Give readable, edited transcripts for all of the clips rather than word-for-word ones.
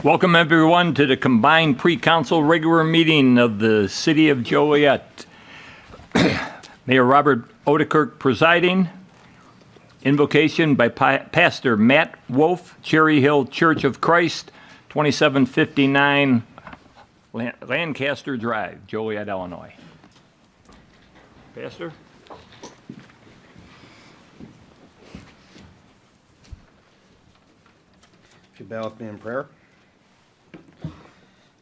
Welcome everyone to the combined pre-council regular meeting of the City of Joliet. Mayor Robert Odekirk presiding. Invocation by Pastor Matt Wolf, Cherry Hill Church of Christ, 2759 Lancaster Drive, Joliet, Illinois. Pastor? If you bow with me in prayer.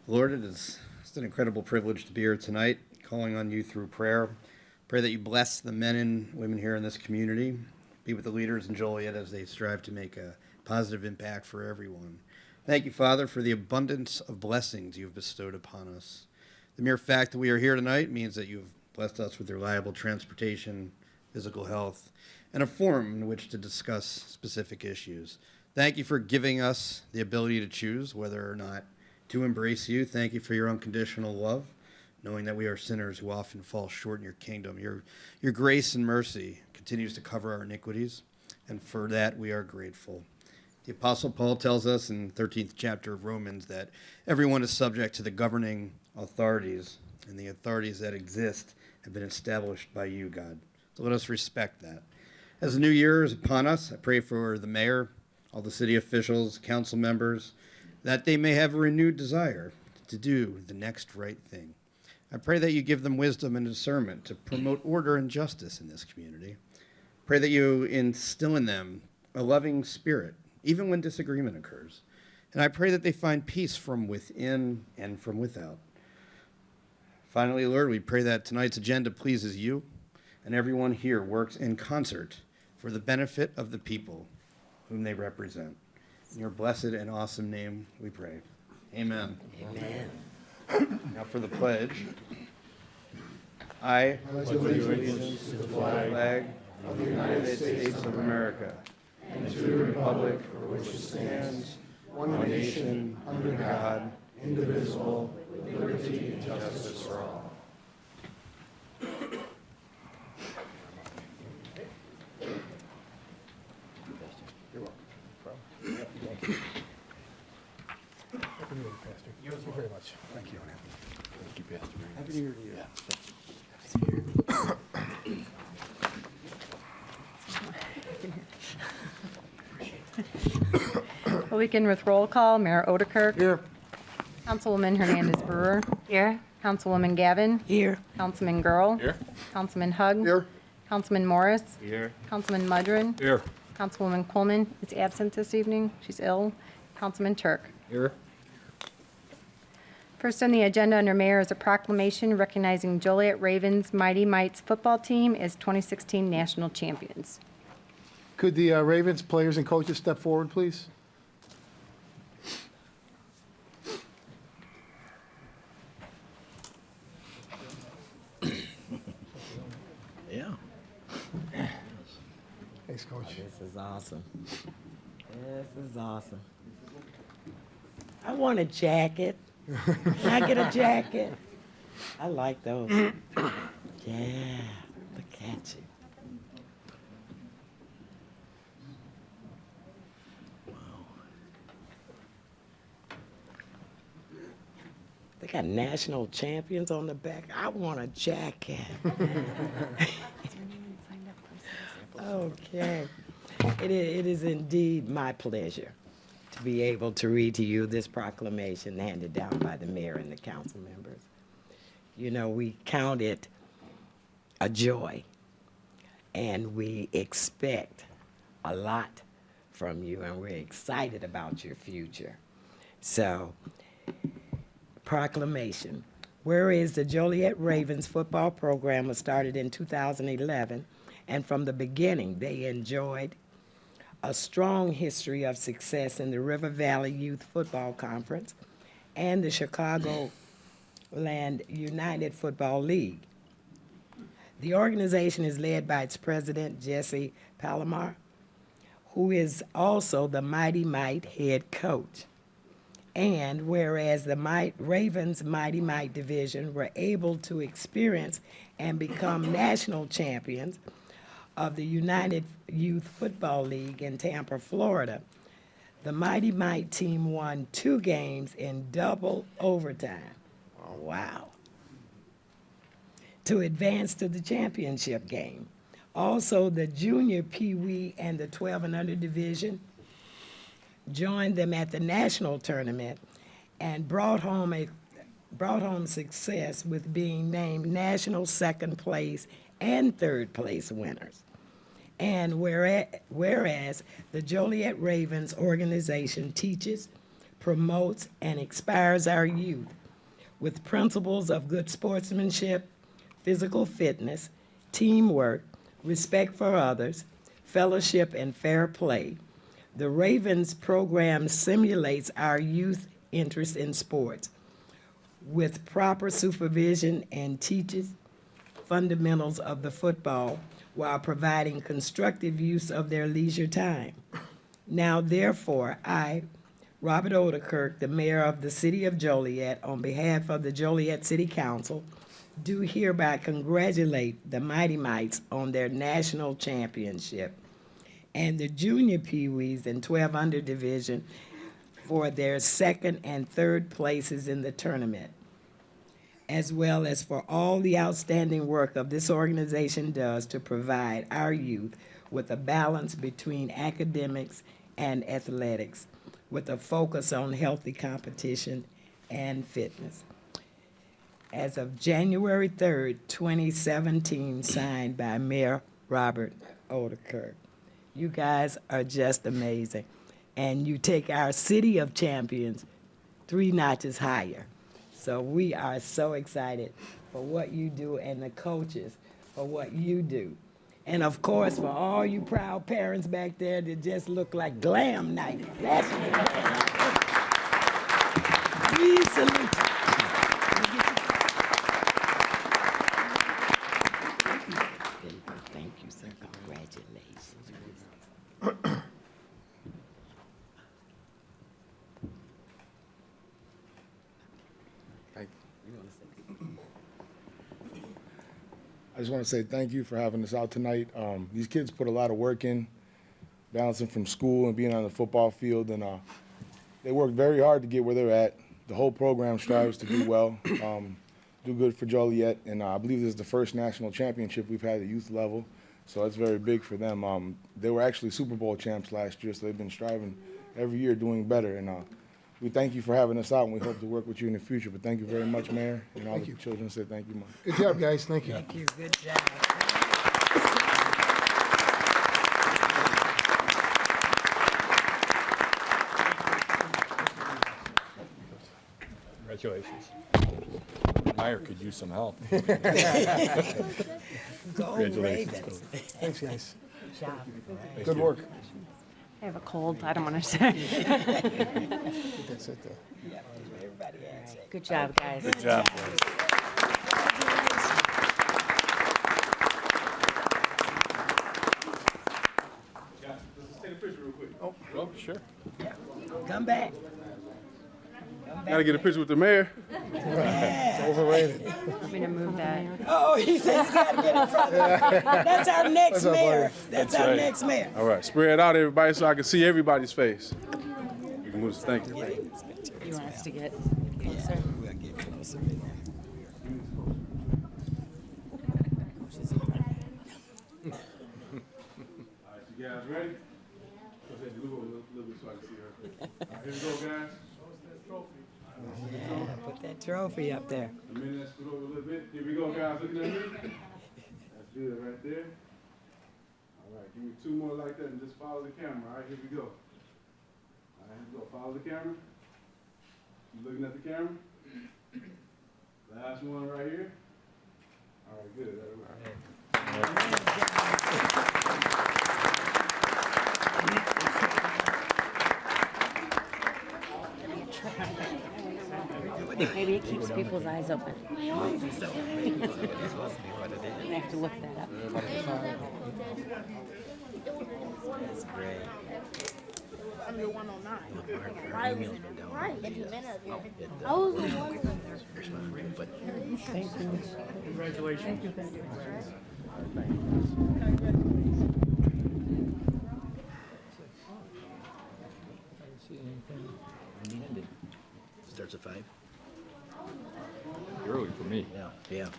Lord, it's an incredible privilege to be here tonight, calling on you through prayer. Pray that you bless the men and women here in this community. Be with the leaders in Joliet as they strive to make a positive impact for everyone. Thank you, Father, for the abundance of blessings you have bestowed upon us. The mere fact that we are here tonight means that you have blessed us with reliable transportation, physical health, and a forum in which to discuss specific issues. Thank you for giving us the ability to choose whether or not to embrace you. Thank you for your unconditional love, knowing that we are sinners who often fall short in your kingdom. Your grace and mercy continues to cover our iniquities, and for that we are grateful. The Apostle Paul tells us in the 13th chapter of Romans that everyone is subject to the governing authorities, and the authorities that exist have been established by you, God. So let us respect that. As the new year is upon us, I pray for the mayor, all the city officials, council members, that they may have a renewed desire to do the next right thing. I pray that you give them wisdom and discernment to promote order and justice in this community. Pray that you instill in them a loving spirit, even when disagreement occurs. And I pray that they find peace from within and from without. Finally, Lord, we pray that tonight's agenda pleases you and everyone here works in concert for the benefit of the people whom they represent. In your blessed and awesome name we pray. Amen. Amen. Now for the pledge. I pledge allegiance to the flag of the United States of America and to the republic for which it stands, one nation, under God, indivisible, with liberty and justice for all. Happy New Year, Pastor. Thank you very much. Thank you. Thank you, Pastor. Happy New Year to you. We'll begin with roll call. Mayor Odekirk. Here. Councilwoman Hernandez Brewer. Here. Councilwoman Gavin. Here. Councilman Girl. Here. Councilman Hug. Here. Councilman Morris. Here. Councilman Mudron. Here. Councilwoman Coleman is absent this evening. She's ill. Councilman Turk. Here. First on the agenda under mayor is a proclamation recognizing Joliet Ravens Mighty Mites football team as 2016 national champions. Could the Ravens players and coaches step forward, please? Yeah. Thanks, Coach. This is awesome. This is awesome. I want a jacket. Can I get a jacket? I like those. Yeah, look at you. Wow. They got national champions on the back. I want a jacket. Okay. It is indeed my pleasure to be able to read to you this proclamation handed down by the mayor and the council members. You know, we count it a joy, and we expect a lot from you, and we're excited about your future. So, proclamation. Whereas the Joliet Ravens football program was started in 2011, and from the beginning, they enjoyed a strong history of success in the River Valley Youth Football Conference and the Chicagoland United Football League. The organization is led by its president, Jesse Palomar, who is also the Mighty Mite head coach. And whereas the Ravens Mighty Mite division were able to experience and become national champions of the United Youth Football League in Tampa, Florida, The Mighty Might team won 2 games in double overtime. Oh, wow. To advance to the championship game. Also, the junior Pee Wee and the 12 and under division joined them at the national tournament and brought home success with being named national second place and third place winners. And whereas the Joliet Ravens organization teaches, promotes, and inspires our youth with principles of good sportsmanship, physical fitness, teamwork, respect for others, fellowship, and fair play. The Ravens program simulates our youth interest in sports with proper supervision and teaches fundamentals of the football while providing constructive use of their leisure time. Now, therefore, I, Robert Odekirk, the mayor of the city of Joliet, on behalf of the Joliet City Council, do hereby congratulate the Mighty Mites on their national championship and the junior Pee Wees and 12 under division for their second and third places in the tournament, as well as for all the outstanding work of this organization does to provide our youth with a balance between academics and athletics, with a focus on healthy competition and fitness. As of January 3rd, 2017, signed by Mayor Robert Odekirk. You guys are just amazing. And you take our city of champions 3 notches higher. So we are so excited for what you do and the coaches for what you do. And of course, for all you proud parents back there that just look like glam night. That's we salute you. Thank you, sir. Congratulations. I just want to say thank you for having us out tonight. These kids put a lot of work in, balancing from school and being on the football field, and they work very hard to get where they're at. The whole program strives to do well, do good for Joliet, and I believe this is the first national championship we've had at youth level, so that's very big for them. They were actually Super Bowl champs last year, so they've been striving every year doing better, and we thank you for having us out, and we hope to work with you in the future. But thank you very much, Mayor, and all the children say thank you much. Good job, guys. Thank you. Thank you. Good job. Congratulations. Meyer could use some help. Go Ravens. Thanks, guys. Good job. Good work. I have a cold, I don't want to say. That's it, though. Yeah, everybody has it. Good job, guys. Good job. Oh, sure. Come back. Gotta get a picture with the mayor. Overrated. Want me to move that? Oh, he said he's got to get in front of me. That's our next mayor. That's our right. next mayor. All right, spread out, everybody, so I can see everybody's face. You can move. Thank you. You want us to get closer? We'll get closer. All right, you guys ready? Go ahead, move over a little bit so I can see her. All right, here we go, guys. Put that trophy up there. A minute, let's scoot over a little bit. Here we go, guys. Looking at me. That's good right there. All right, give me 2 more like that and just follow the camera. All right, here we go. All right, here we go. Follow the camera. You looking at the camera? Last one right here. All right, good. All right. Maybe it keeps people's eyes open. I have to look that up. That's great. Under 109. Right. I was the one. Congratulations. Starts at 5? Early for me. Yeah. Yeah.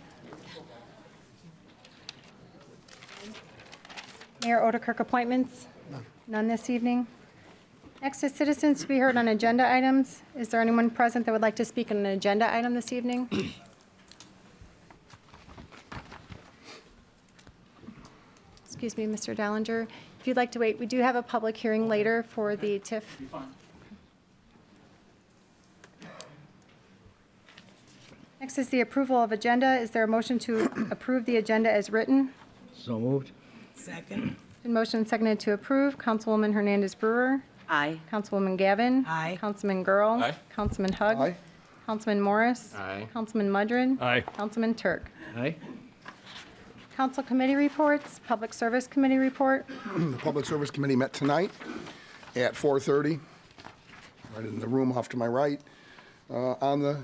Mayor Odekirk appointments? None this evening. Next is citizens to be heard on agenda items. Is there anyone present that would like to speak on an agenda item this evening? Excuse me, Mr. Dallinger. If you'd like to wait, we do have a public hearing later for the TIF. Next is the approval of agenda. Is there a motion to approve the agenda as written? So moved? Second. Been motion and seconded to approve. Councilwoman Hernandez Brewer. Aye. Councilwoman Gavin. Aye. Councilman Girl. Aye. Councilman Hug. Aye. Councilman Morris. Aye. Councilman Mudrin. Aye. Councilman Turk. Aye. Council committee reports, Public Service Committee report. The Public Service Committee met tonight at 4:30, right in the room off to my right. On the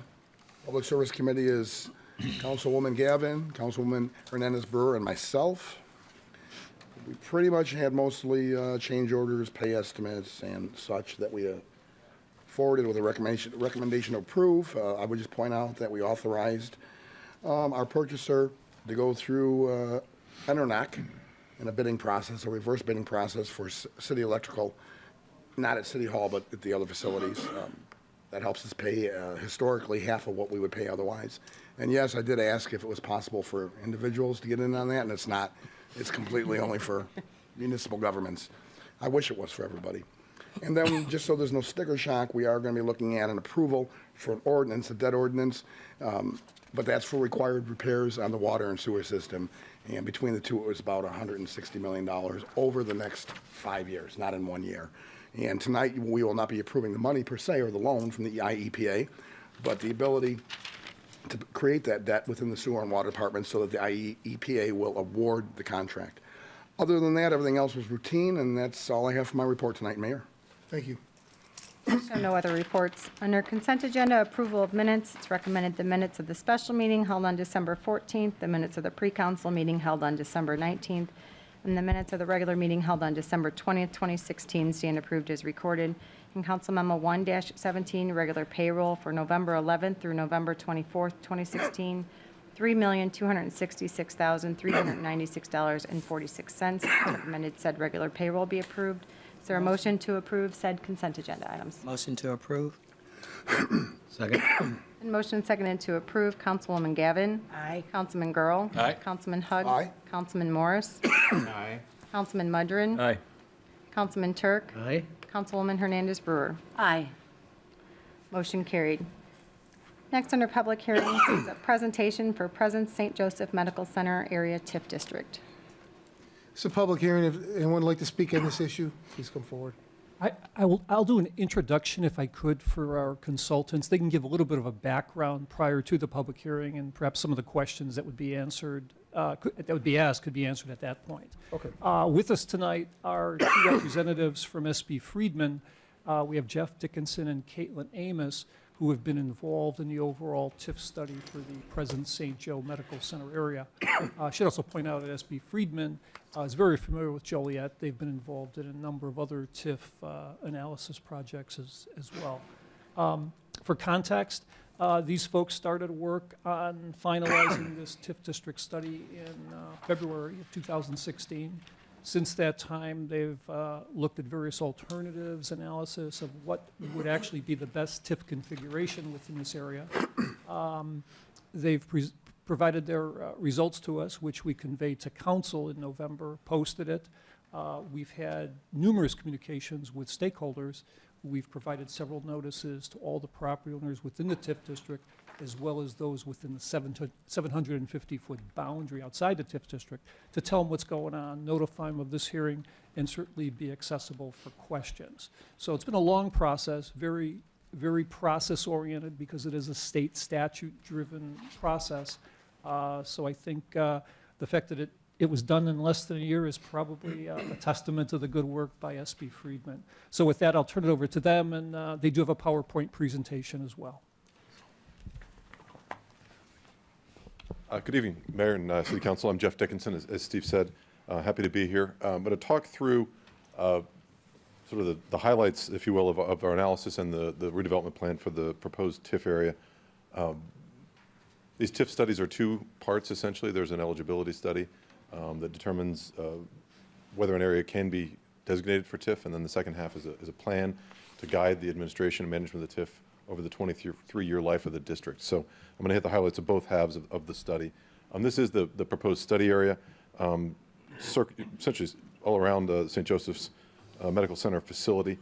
Public Service Committee is Councilwoman Gavin, Councilwoman Hernandez Brewer, and myself. We pretty much had mostly change orders, pay estimates, and such that we forwarded with a recommendation to approve. I would just point out that we authorized our purchaser to go through Enernac in a bidding process, a reverse bidding process for city electrical, not at City Hall, but at the other facilities. That helps us pay historically half of what we would pay otherwise. And yes, I did ask if it was possible for individuals to get in on that, and it's not. It's completely only for municipal governments. I wish it was for everybody. And then, just so there's no sticker shock, we are going to be looking at an approval for an ordinance, a debt ordinance, but that's for required repairs on the water and sewer system. And between the two, it was about $160 million over the next 5 years, not in 1 year. And tonight, we will not be approving the money per se or the loan from the IEPA, but the ability to create that debt within the sewer and water department so that the IEPA will award the contract. Other than that, everything else was routine, and that's all I have for my report tonight, Mayor. Thank you. So no other reports. Under consent agenda, approval of minutes. It's recommended the minutes of the special meeting held on December 14th, the minutes of the pre-council meeting held on December 19th, and the minutes of the regular meeting held on December 20th, 2016 stand approved as recorded. And Council Memo 1-17, regular payroll for November 11th through November 24th, 2016, $3,266,396.46. Recommended said regular payroll be approved. Is there a motion to approve said consent agenda items? Motion to approve. Second? And motion and seconded to approve. Councilwoman Gavin. Aye. Councilman Girl. Aye. Councilman Hug. Aye. Councilman Morris. Aye. Councilman Mudrin. Aye. Councilman Turk. Aye. Councilwoman Hernandez Brewer. Aye. Motion carried. Next, under public hearings, is a presentation for President St. Joseph Medical Center Area TIF District. It's a public hearing. If anyone would like to speak on this issue, please come forward. I'll do an introduction, if I could, for our consultants. They can give a little bit of a background prior to the public hearing, and perhaps some of the questions that would be answered, that would be asked, could be answered at that point. Okay. With us tonight are two representatives from SB Friedman. We have Jeff Dickinson and Caitlin Amos, who have been involved in the overall TIF study for the President St. Joe Medical Center area. I should also point out that SB Friedman is very familiar with Joliet. They've been involved in a number of other TIF analysis projects as well. For context, these folks started work on finalizing this TIF district study in February of 2016. Since that time, they've looked at various alternatives, analysis of what would actually be the best TIF configuration within this area. They've provided their results to us, which we conveyed to council in November, posted it. We've had numerous communications with stakeholders. We've provided several notices to all the property owners within the TIF district, as well as those within the 750-foot boundary outside the TIF district, to tell them what's going on, notify them of this hearing, and certainly be accessible for questions. So it's been a long process, very, very process-oriented, because it is a state statute-driven process. So I think the fact that it was done in less than a year is probably a testament to the good work by SB Friedman. So with that, I'll turn it over to them, and they do have a PowerPoint presentation as well. Good evening, Mayor and City Council. I'm Jeff Dickinson, as Steve said. Happy to be here. I'm going to talk through sort of the highlights, if you will, of our analysis and the redevelopment plan for the proposed TIF area. These TIF studies are two parts, essentially. There's an eligibility study that determines whether an area can be designated for TIF, and then the second half is a plan to guide the administration and management of the TIF over the 23-year life of the district. So I'm going to hit the highlights of both halves of the study. This is the proposed study area, essentially all around St. Joseph's Medical Center facility.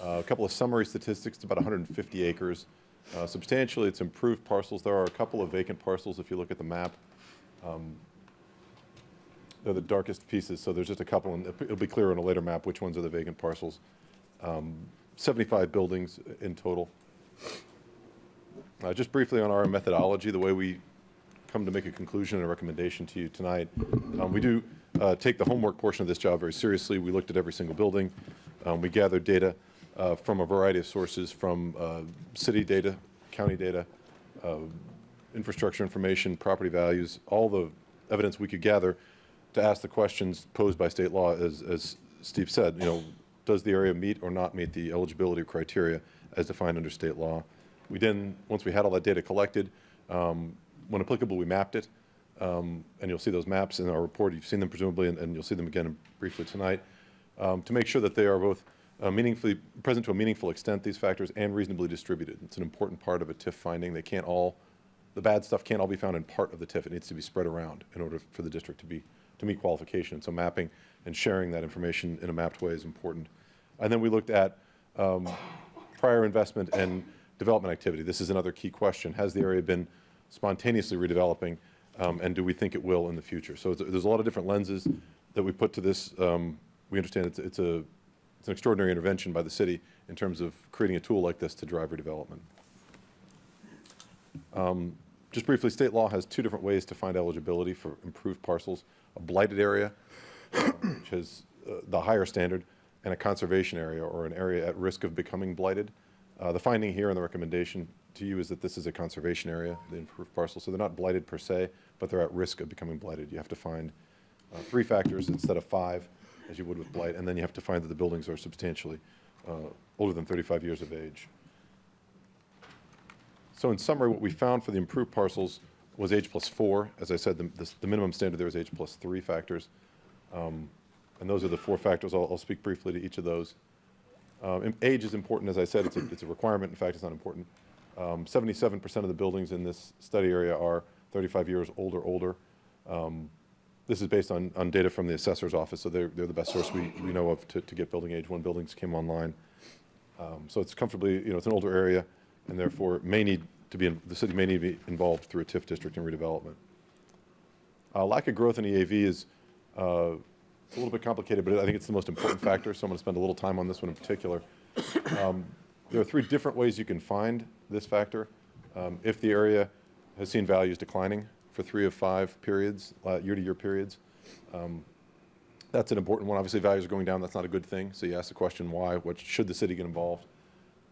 A couple of summary statistics. It's about 150 acres. Substantially, it's improved parcels. There are a couple of vacant parcels if you look at the map. They're the darkest pieces, so there's just a couple, and it'll be clear on a later map which ones are the vacant parcels. 75 buildings in total. Just briefly on our methodology, the way we come to make a conclusion and a recommendation to you tonight, we do take the homework portion of this job very seriously. We looked at every single building. We gathered data from a variety of sources, from city data, county data, infrastructure information, property values, all the evidence we could gather to ask the questions posed by state law. As Steve said, does the area meet or not meet the eligibility criteria as defined under state law? We then, once we had all that data collected, when applicable, we mapped it, and you'll see those maps in our report. You've seen them presumably, and you'll see them again briefly tonight, to make sure that they are both meaningfully present to a meaningful extent, these factors, and reasonably distributed. It's an important part of a TIF finding. They can't all, the bad stuff can't all be found in part of the TIF. It needs to be spread around in order for the district to meet qualification. So mapping and sharing that information in a mapped way is important. And then we looked at prior investment and development activity. This is another key question. Has the area been spontaneously redeveloping, and do we think it will in the future? So there's a lot of different lenses that we put to this. We understand it's an extraordinary intervention by the city in terms of creating a tool like this to drive redevelopment. Just briefly, state law has two different ways to find eligibility for improved parcels: a blighted area, which has the higher standard, and a conservation area, or an area at risk of becoming blighted. The finding here and the recommendation to you is that this is a conservation area, the improved parcel. So they're not blighted per se, but they're at risk of becoming blighted. You have to find 3 factors instead of 5, as you would with blight, and then you have to find that the buildings are substantially older than 35 years of age. So in summary, what we found for the improved parcels was age plus 4. As I said, the minimum standard there is age plus 3 factors. And those are the 4 factors. I'll speak briefly to each of those. Age is important. As I said, it's a requirement. In fact, it's not important. 77% of the buildings in this study area are 35 years old or older. This is based on data from the assessor's office, so they're the best source we know of to get building age when buildings came online. So it's comfortably, it's an older area, and therefore may need to be, the city may need to be involved through a TIF district in redevelopment. Lack of growth in EAV is it's a little bit complicated, but I think it's the most important factor, so I'm going to spend a little time on this one in particular. There are 3 different ways you can find this factor. If the area has seen values declining for 3 of 5 periods, year-to-year periods, that's an important one. Obviously, values are going down. That's not a good thing. So you ask the question, why? What should the city get involved?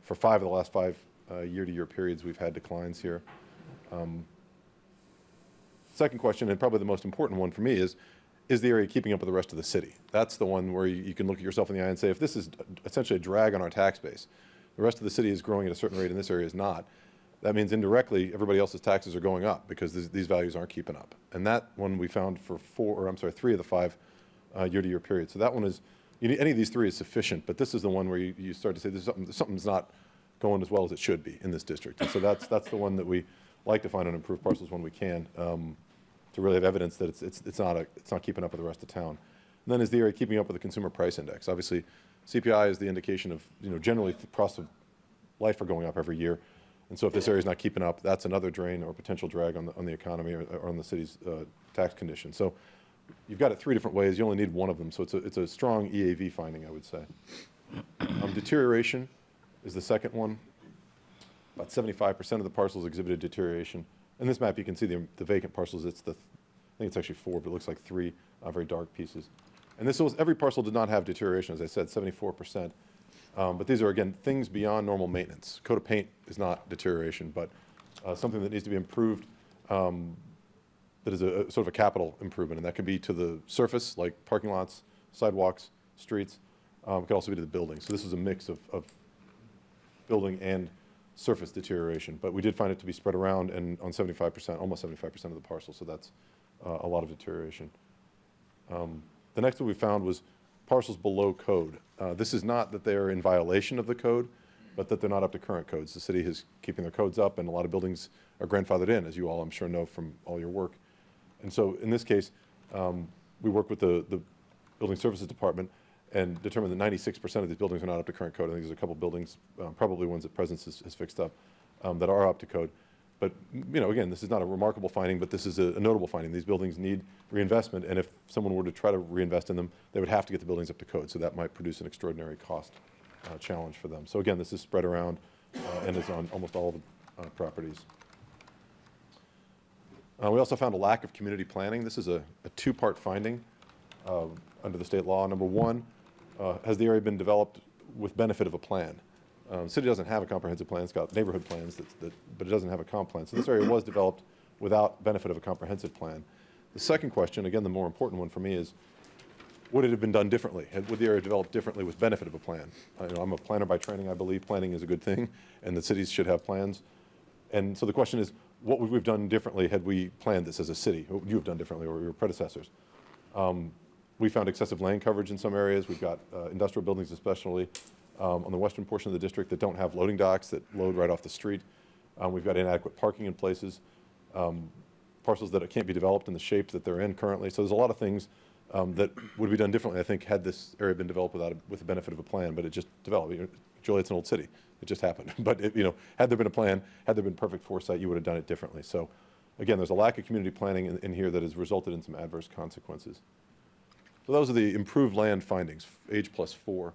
For 5 of the last 5 year-to-year periods, we've had declines here. Second question, and probably the most important one for me, is the area keeping up with the rest of the city? That's the one where you can look at yourself in the eye and say, if this is essentially a drag on our tax base, the rest of the city is growing at a certain rate and this area is not, that means indirectly everybody else's taxes are going up because these values aren't keeping up. And that one we found for 3 of the 5 year-to-year periods. So that one is, any of these 3 is sufficient, but this is the one where you start to say something's not going as well as it should be in this district. And so that's the one that we like to find on improved parcels when we can, to really have evidence that it's not keeping up with the rest of town. And then is the area keeping up with the consumer price index? Obviously, CPI is the indication of, generally the costs of life are going up every year. And so if this area is not keeping up, that's another drain or potential drag on the economy or on the city's tax condition. So you've got it 3 different ways. You only need one of them. So it's a strong EAV finding, I would say. Deterioration is the second one. About 75% of the parcels exhibited deterioration. In this map, you can see the vacant parcels. I think it's actually 4, but it looks like 3 very dark pieces. And this was, every parcel did not have deterioration, as I said, 74%. But these are, again, things beyond normal maintenance. Coat of paint is not deterioration, but something that needs to be improved that is a sort of a capital improvement. And that can be to the surface, like parking lots, sidewalks, streets. It could also be to the building. So this is a mix of building and surface deterioration. But we did find it to be spread around and on 75%, almost 75% of the parcel. So that's a lot of deterioration. The next one we found was parcels below code. This is not that they are in violation of the code, but that they're not up to current codes. The city is keeping their codes up, and a lot of buildings are grandfathered in, as you all, I'm sure, know from all your work. And so in this case, we work with the Building Services Department and determined that 96% of these buildings are not up to current code. I think there's a couple buildings, probably ones that Presence has fixed up, that are up to code. But, you know, again, this is not a remarkable finding, but this is a notable finding. These buildings need reinvestment, and if someone were to try to reinvest in them, they would have to get the buildings up to code. So that might produce an extraordinary cost challenge for them. So again, this is spread around and is on almost all of the properties. We also found a lack of community planning. This is a two-part finding under the state law. Number one, has the area been developed with benefit of a plan? The city doesn't have a comprehensive plan. It's got neighborhood plans, but it doesn't have a comp plan. So this area was developed without benefit of a comprehensive plan. The second question, again, the more important one for me, is would it have been done differently? Would the area develop differently with benefit of a plan? I'm a planner by training. I believe planning is a good thing, and that cities should have plans. And so the question is, what would we have done differently had we planned this as a city? What would you have done differently, or your predecessors? We found excessive land coverage in some areas. We've got industrial buildings, especially on the western portion of the district, that don't have loading docks that load right off the street. We've got inadequate parking in places, parcels that can't be developed in the shape that they're in currently. So there's a lot of things that would be done differently, I think, had this area been developed with the benefit of a plan, but it just developed. Joliet's an old city. It just happened. But, had there been a plan, had there been perfect foresight, you would have done it differently. So, again, there's a lack of community planning in here that has resulted in some adverse consequences. So those are the improved land findings, age +4.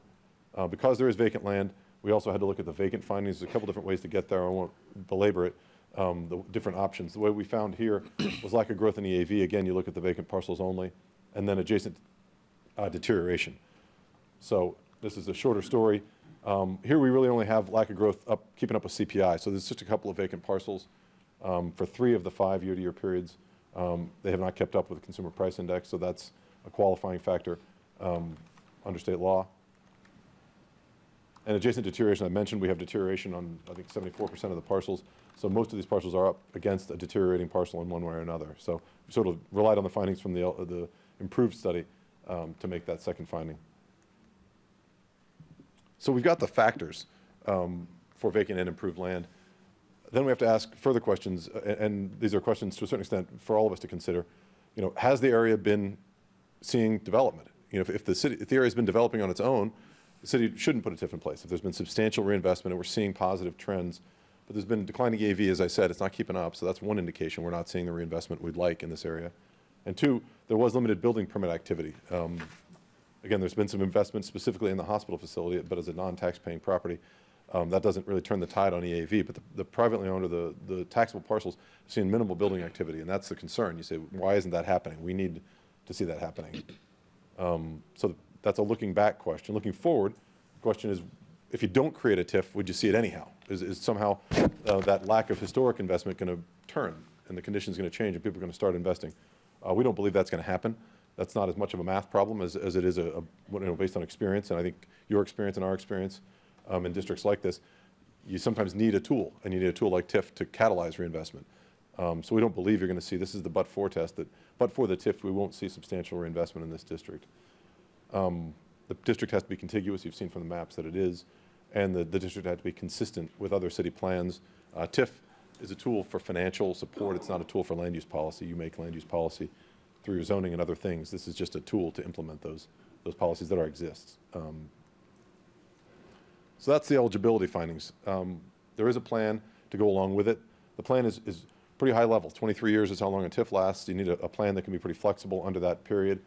Because there is vacant land, we also had to look at the vacant findings. There's a couple different ways to get there. I won't belabor it, the different options. The way we found here was lack of growth in EAV. Again, you look at the vacant parcels only, and then adjacent deterioration. So this is a shorter story. Here we really only have lack of growth keeping up with CPI. So there's just a couple of vacant parcels. For 3 of the 5 year-to-year periods, they have not kept up with the Consumer Price Index, so that's a qualifying factor under state law. And adjacent deterioration, I mentioned we have deterioration on, I think, 74% of the parcels. So most of these parcels are up against a deteriorating parcel in one way or another. So we sort of relied on the findings from the improved study to make that second finding. So we've got the factors for vacant and improved land. Then we have to ask further questions, and these are questions to a certain extent for all of us to consider. Has the area been seeing development? If the area has been developing on its own, the city shouldn't put a TIF in place. If there's been substantial reinvestment and we're seeing positive trends, but there's been declining EAV, as I said, it's not keeping up. So that's one indication we're not seeing the reinvestment we'd like in this area. And 2, there was limited building permit activity. Again, there's been some investment specifically in the hospital facility, but as a non-tax-paying property, that doesn't really turn the tide on EAV. But the privately owned or the taxable parcels are seeing minimal building activity, and that's the concern. You say, why isn't that happening? We need to see that happening. So that's a looking back question. Looking forward, the question is, if you don't create a TIF, would you see it anyhow? Is somehow that lack of historic investment going to turn, and the conditions going to change, and people are going to start investing? We don't believe that's going to happen. That's not as much of a math problem as it is based on experience, and I think your experience and our experience in districts like this, you sometimes need a tool, and you need a tool like TIF to catalyze reinvestment. So we don't believe you're going to see, this is the but-for test, that but for the TIF, we won't see substantial reinvestment in this district. The district has to be contiguous. You've seen from the maps that it is, and the district has to be consistent with other city plans. TIF is a tool for financial support. It's not a tool for land use policy. You make land use policy through your zoning and other things. This is just a tool to implement those policies that already exist. So that's the eligibility findings. There is a plan to go along with it. The plan is pretty high level. 23 years is how long a TIF lasts. You need a plan that can be pretty flexible under that period.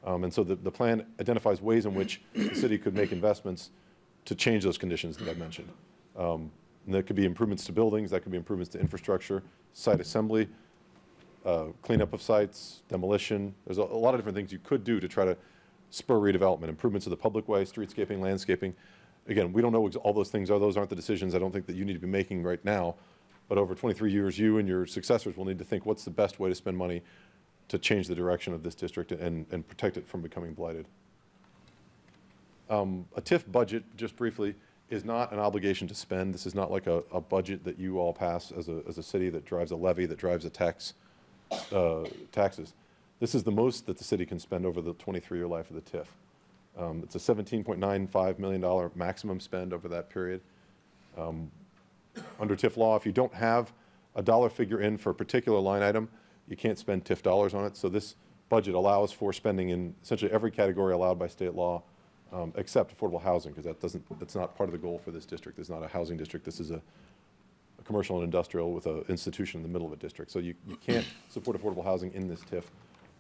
And so the plan identifies ways in which the city could make investments to change those conditions that I've mentioned. And that could be improvements to buildings, that could be improvements to infrastructure, site assembly, cleanup of sites, demolition. There's a lot of different things you could do to try to spur redevelopment, improvements of the public way, streetscaping, landscaping. Again, we don't know what all those things are. Those aren't the decisions I don't think that you need to be making right now. But over 23 years, you and your successors will need to think, what's the best way to spend money to change the direction of this district and protect it from becoming blighted. A TIF budget, just briefly, is not an obligation to spend. This is not like a budget that you all pass as a city that drives a levy, that drives a taxes. This is the most that the city can spend over the 23-year life of the TIF. It's a $17.95 million maximum spend over that period. Under TIF law, if you don't have a dollar figure in for a particular line item, you can't spend TIF dollars on it. So this budget allows for spending in essentially every category allowed by state law, except affordable housing, because that's not part of the goal for this district. This is not a housing district. This is a commercial and industrial with an institution in the middle of a district. So you can't support affordable housing in this TIF,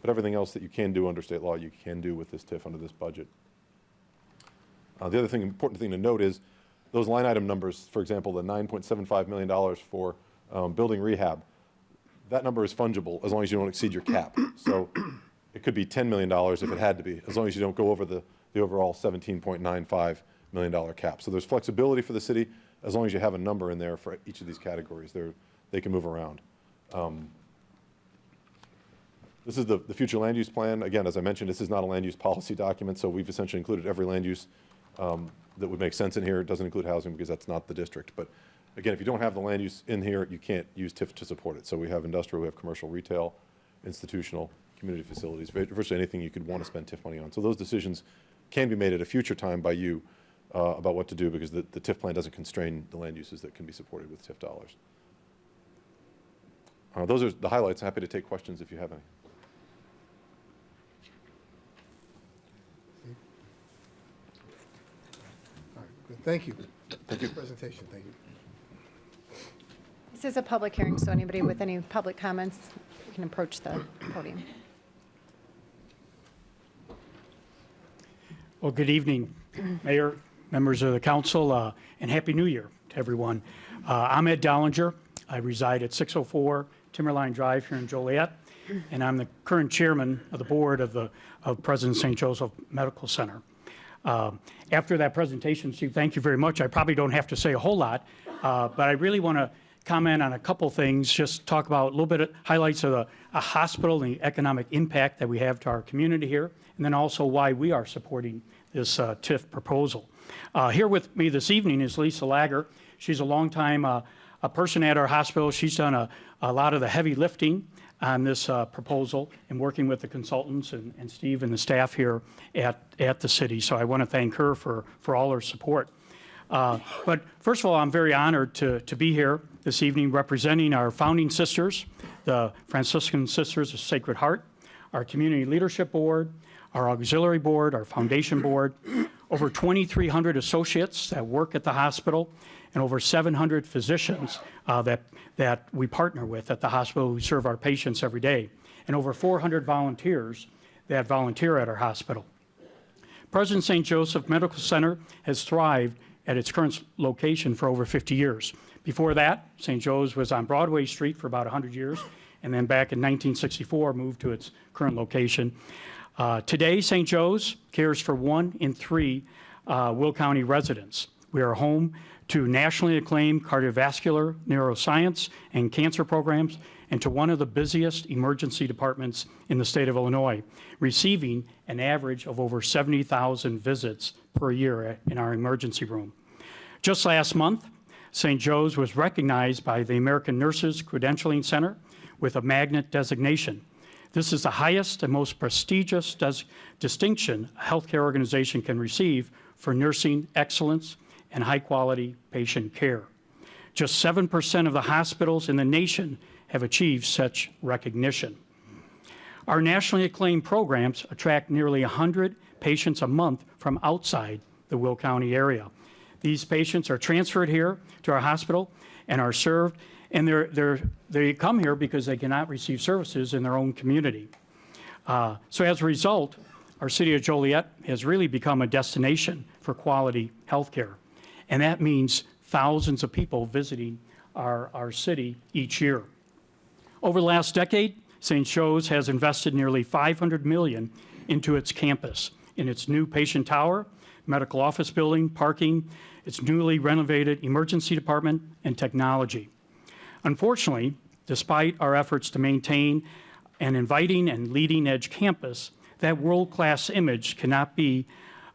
but everything else that you can do under state law, you can do with this TIF under this budget. The other important thing to note is those line item numbers, for example, the $9.75 million for building rehab, that number is fungible as long as you don't exceed your cap. So it could be $10 million if it had to be, as long as you don't go over the overall $17.95 million cap. So there's flexibility for the city as long as you have a number in there for each of these categories. They can move around. This is the future land use plan. Again, as I mentioned, this is not a land use policy document, so we've essentially included every land use that would make sense in here. It doesn't include housing because that's not the district. But again, if you don't have the land use in here, you can't use TIF to support it. So we have industrial, we have commercial, retail, institutional, community facilities, virtually anything you could want to spend TIF money on. So those decisions can be made at a future time by you about what to do, because the TIF plan doesn't constrain the land uses that can be supported with TIF dollars. Those are the highlights. Happy to take questions if you have any. All right, good. Thank you. Thank you. Presentation, thank you. This is a public hearing, so anybody with any public comments can approach the podium. Well, good evening, Mayor, members of the council, and Happy New Year to everyone. I'm Ed Dollinger. I reside at 604 Timberline Drive here in Joliet, and I'm the current chairman of the board of President St. Joseph Medical Center. After that presentation, Steve, thank you very much. I probably don't have to say a whole lot, but I really want to comment on a couple things, just talk about a little bit of highlights of a hospital and the economic impact that we have to our community here, and then also why we are supporting this TIF proposal. Here with me this evening is Lisa Lager. She's a longtime a person at our hospital. She's done a lot of the heavy lifting on this proposal and working with the consultants and Steve and the staff here at the city. So I want to thank her for all her support. But first of all, I'm very honored to be here this evening representing our founding sisters, the Franciscan Sisters of Sacred Heart, our Community Leadership Board, our Auxiliary Board, our Foundation Board, over 2,300 associates that work at the hospital, and over 700 physicians that we partner with at the hospital who serve our patients every day, and over 400 volunteers that volunteer at our hospital. President St. Joseph Medical Center has thrived at its current location for over 50 years. Before that, St. Joe's was on Broadway Street for about 100 years, and then back in 1964 moved to its current location. Today, St. Joe's cares for 1 in 3 Will County residents. We are home to nationally acclaimed cardiovascular, neuroscience, and cancer programs, and to one of the busiest emergency departments in the state of Illinois, receiving an average of over 70,000 visits per year in our emergency room. Just last month, St. Joe's was recognized by the American Nurses Credentialing Center with a magnet designation. This is the highest and most prestigious distinction a healthcare organization can receive for nursing excellence and high-quality patient care. Just 7% of the hospitals in the nation have achieved such recognition. Our nationally acclaimed programs attract nearly 100 patients a month from outside the Will County area. These patients are transferred here to our hospital and are served, and they come here because they cannot receive services in their own community. So as a result, our city of Joliet has really become a destination for quality health care. And that means thousands of people visiting our city each year. Over the last decade, St. Joe's has invested nearly $500 million into its campus, in its new patient tower, medical office building, parking, its newly renovated emergency department, and technology. Unfortunately, despite our efforts to maintain an inviting and leading-edge campus, that world-class image cannot be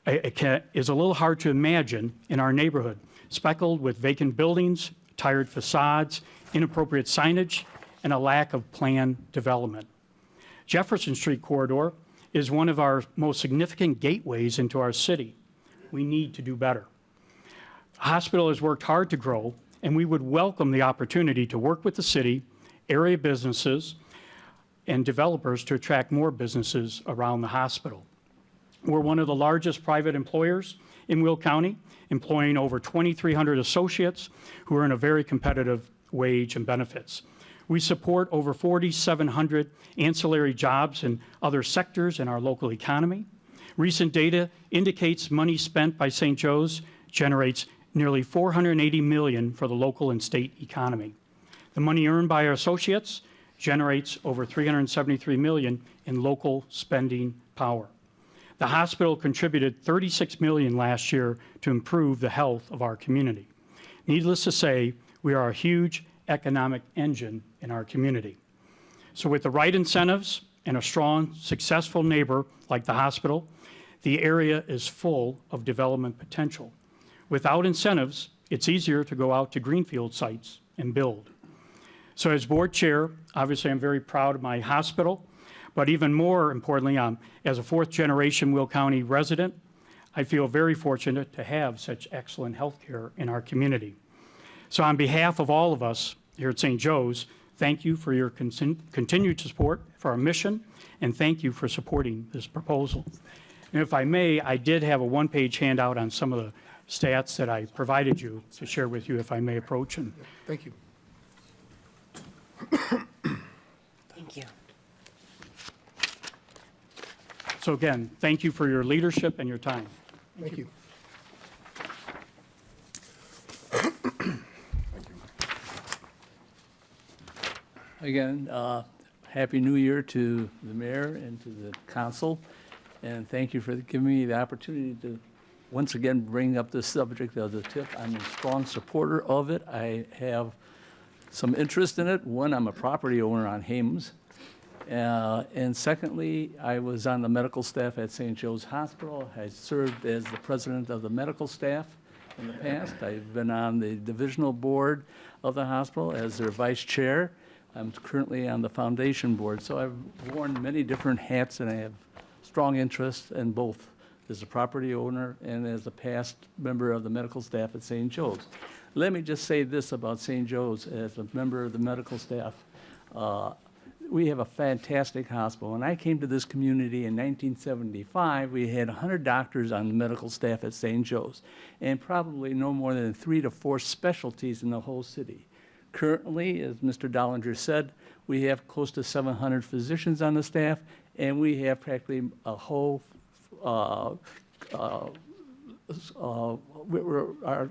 is a little hard to imagine in our neighborhood, speckled with vacant buildings, tired facades, inappropriate signage, and a lack of planned development. Jefferson Street corridor is one of our most significant gateways into our city. We need to do better. The hospital has worked hard to grow, and we would welcome the opportunity to work with the city, area businesses, and developers to attract more businesses around the hospital. We're one of the largest private employers in Will County, employing over 2,300 associates who earn a very competitive wage and benefits. We support over 4,700 ancillary jobs in other sectors in our local economy. Recent data indicates money spent by St. Joe's generates nearly $480 million for the local and state economy. The money earned by our associates generates over $373 million in local spending power. The hospital contributed $36 million last year to improve the health of our community. Needless to say, we are a huge economic engine in our community. So with the right incentives and a strong, successful neighbor like the hospital, the area is full of development potential. Without incentives, it's easier to go out to greenfield sites and build. So as board chair, obviously I'm very proud of my hospital, but even more importantly, as a fourth generation Will County resident, I feel very fortunate to have such excellent health care in our community. So on behalf of all of us here at St. Joe's, thank you for your continued support for our mission, and thank you for supporting this proposal. And if I may, I did have a one-page handout on some of the stats that I provided you to share with you, if I may approach. And Thank you. Thank you. so again, thank you for your leadership and your time. Thank you. Again, Happy New Year to the mayor and to the council, and thank you for giving me the opportunity to once again bring up the subject of the TIF. I'm a strong supporter of it. I have some interest in it. One, I'm a property owner on Hames. And secondly, I was on the medical staff at St. Joe's Hospital. I served as the president of the medical staff in the past. I've been on the divisional board of the hospital as their vice chair. I'm currently on the foundation board, so I've worn many different hats, and I have strong interest in both as a property owner and as a past member of the medical staff at St. Joe's. Let me just say this about St. Joe's as a member of the medical staff. We have a fantastic hospital. When I came to this community in 1975, we had 100 doctors on the medical staff at St. Joe's, and probably no more than 3 to 4 specialties in the whole city. Currently, as Mr. Dollinger said, we have close to 700 physicians on the staff, and we have practically a whole,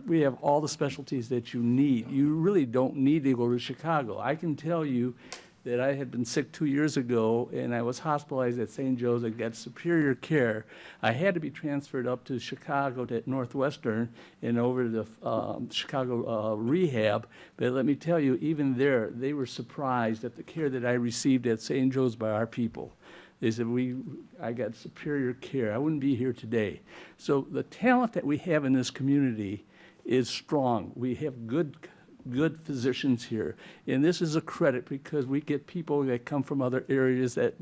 we have all the specialties that you need. You really don't need to go to Chicago. I can tell you that I had been sick 2 years ago, and I was hospitalized at St. Joe's and got superior care. I had to be transferred up to Chicago to Northwestern and over to the Chicago rehab. But let me tell you, even there, they were surprised at the care that I received at St. Joe's by our people. They said, I got superior care. I wouldn't be here today. So the talent that we have in this community is strong. We have good physicians here. And this is a credit because we get people that come from other areas that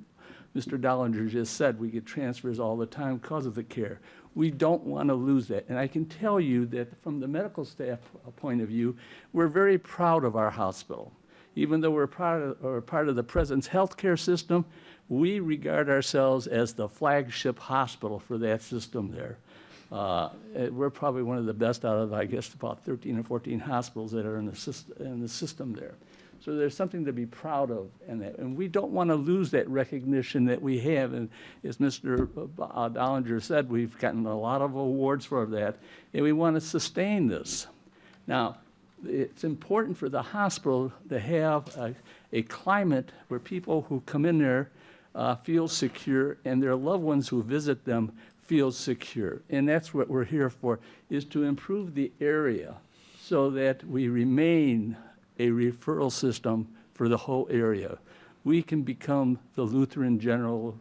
Mr. Dollinger just said. We get transfers all the time because of the care. We don't want to lose that. And I can tell you that from the medical staff point of view, we're very proud of our hospital. Even though we're part of the President's healthcare system, we regard ourselves as the flagship hospital for that system there. We're probably one of the best out of, I guess, about 13 or 14 hospitals that are in the system there. So there's something to be proud of in that. And we don't want to lose that recognition that we have. And as Mr. Dollinger said, we've gotten a lot of awards for that, and we want to sustain this. Now, it's important for the hospital to have a climate where people who come in there feel secure, and their loved ones who visit them feel secure. And that's what we're here for, is to improve the area so that we remain a referral system for the whole area. We can become the Lutheran General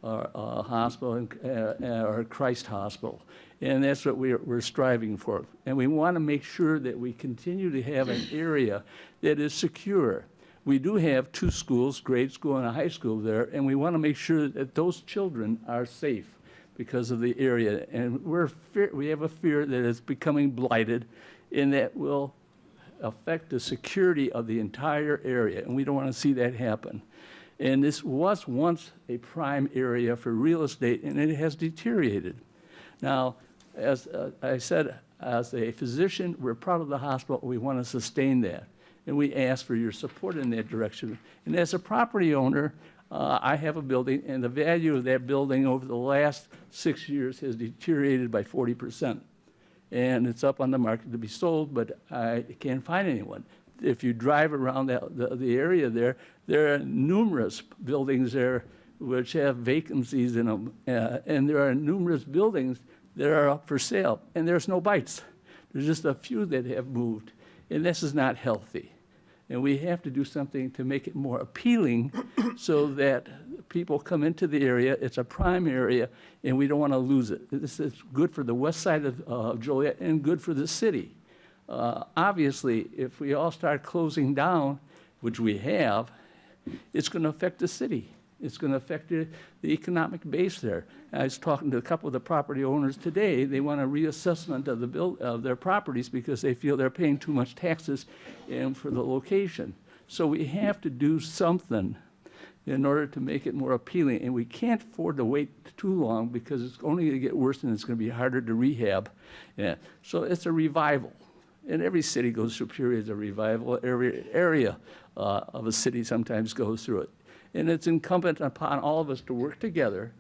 hospital or Christ Hospital. And that's what we're striving for. And we want to make sure that we continue to have an area that is secure. We do have 2 schools, grade school and a high school there, and we want to make sure that those children are safe because of the area. And we have a fear that it's becoming blighted, and that will affect the security of the entire area, and we don't want to see that happen. And this was once a prime area for real estate, and it has deteriorated. Now, as I said, as a physician, we're proud of the hospital. We want to sustain that, and we ask for your support in that direction. And as a property owner, I have a building, and the value of that building over the last 6 years has deteriorated by 40%. And it's up on the market to be sold, but I can't find anyone. If you drive around the area there are numerous buildings there which have vacancies in them, and there are numerous buildings that are up for sale, and there's no bites. There's just a few that have moved, and this is not healthy. And we have to do something to make it more appealing so that people come into the area. It's a prime area, and we don't want to lose it. This is good for the west side of Joliet and good for the city. Obviously, if we all start closing down, which we have, it's going to affect the city. It's going to affect the economic base there. I was talking to a couple of the property owners today. They want a reassessment of their properties because they feel they're paying too much taxes and for the location. So we have to do something in order to make it more appealing. And we can't afford to wait too long because it's only going to get worse and it's going to be harder to rehab. Yeah. So it's a revival. And every city goes through periods of revival. Every area of a city sometimes goes through it. And it's incumbent upon all of us to work together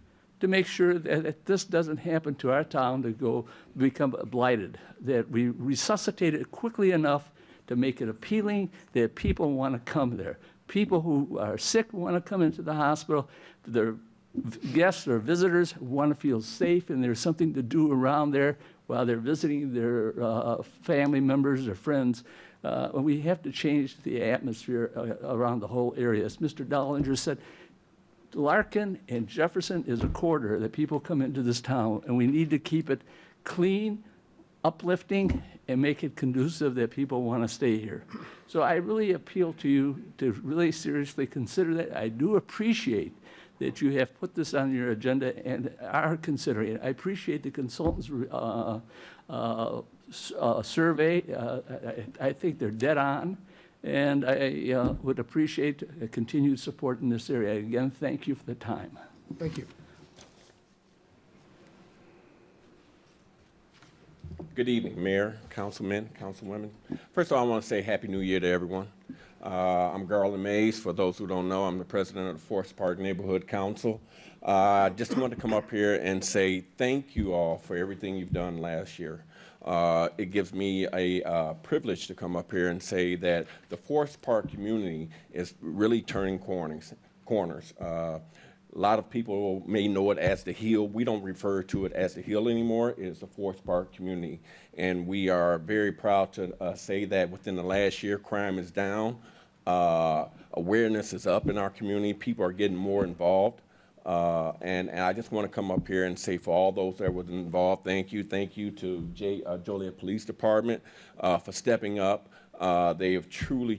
to make sure that this doesn't happen to our town to become blighted, that we resuscitate it quickly enough to make it appealing, that people want to come there. People who are sick want to come into the hospital. Their guests or visitors want to feel safe, and there's something to do around there while they're visiting their family members or friends. We have to change the atmosphere around the whole area. As Mr. Dollinger said, Larkin and Jefferson is a corridor that people come into this town, and we need to keep it clean, uplifting, and make it conducive that people want to stay here. So I really appeal to you to really seriously consider that. I do appreciate that you have put this on your agenda and are considering it. I appreciate the consultants' survey. I think they're dead on, and I would appreciate continued support in this area. Again, thank you for the time. Thank you. Good evening, Mayor, Councilmen, Councilwomen. First of all, I want to say Happy New Year to everyone. I'm Garland Mays. For those who don't know, I'm the president of the Forest Park Neighborhood Council. I just want to come up here and say thank you all for everything you've done last year. It gives me a privilege to come up here and say that the Forest Park community is really turning corners. A lot of people may know it as the Hill. We don't refer to it as the Hill anymore. It's the Forest Park community. And we are very proud to say that within the last year, crime is down. Awareness is up in our community. People are getting more involved. And I just want to come up here and say for all those that were involved, thank you. Thank you to Joliet Police Department for stepping up. They have truly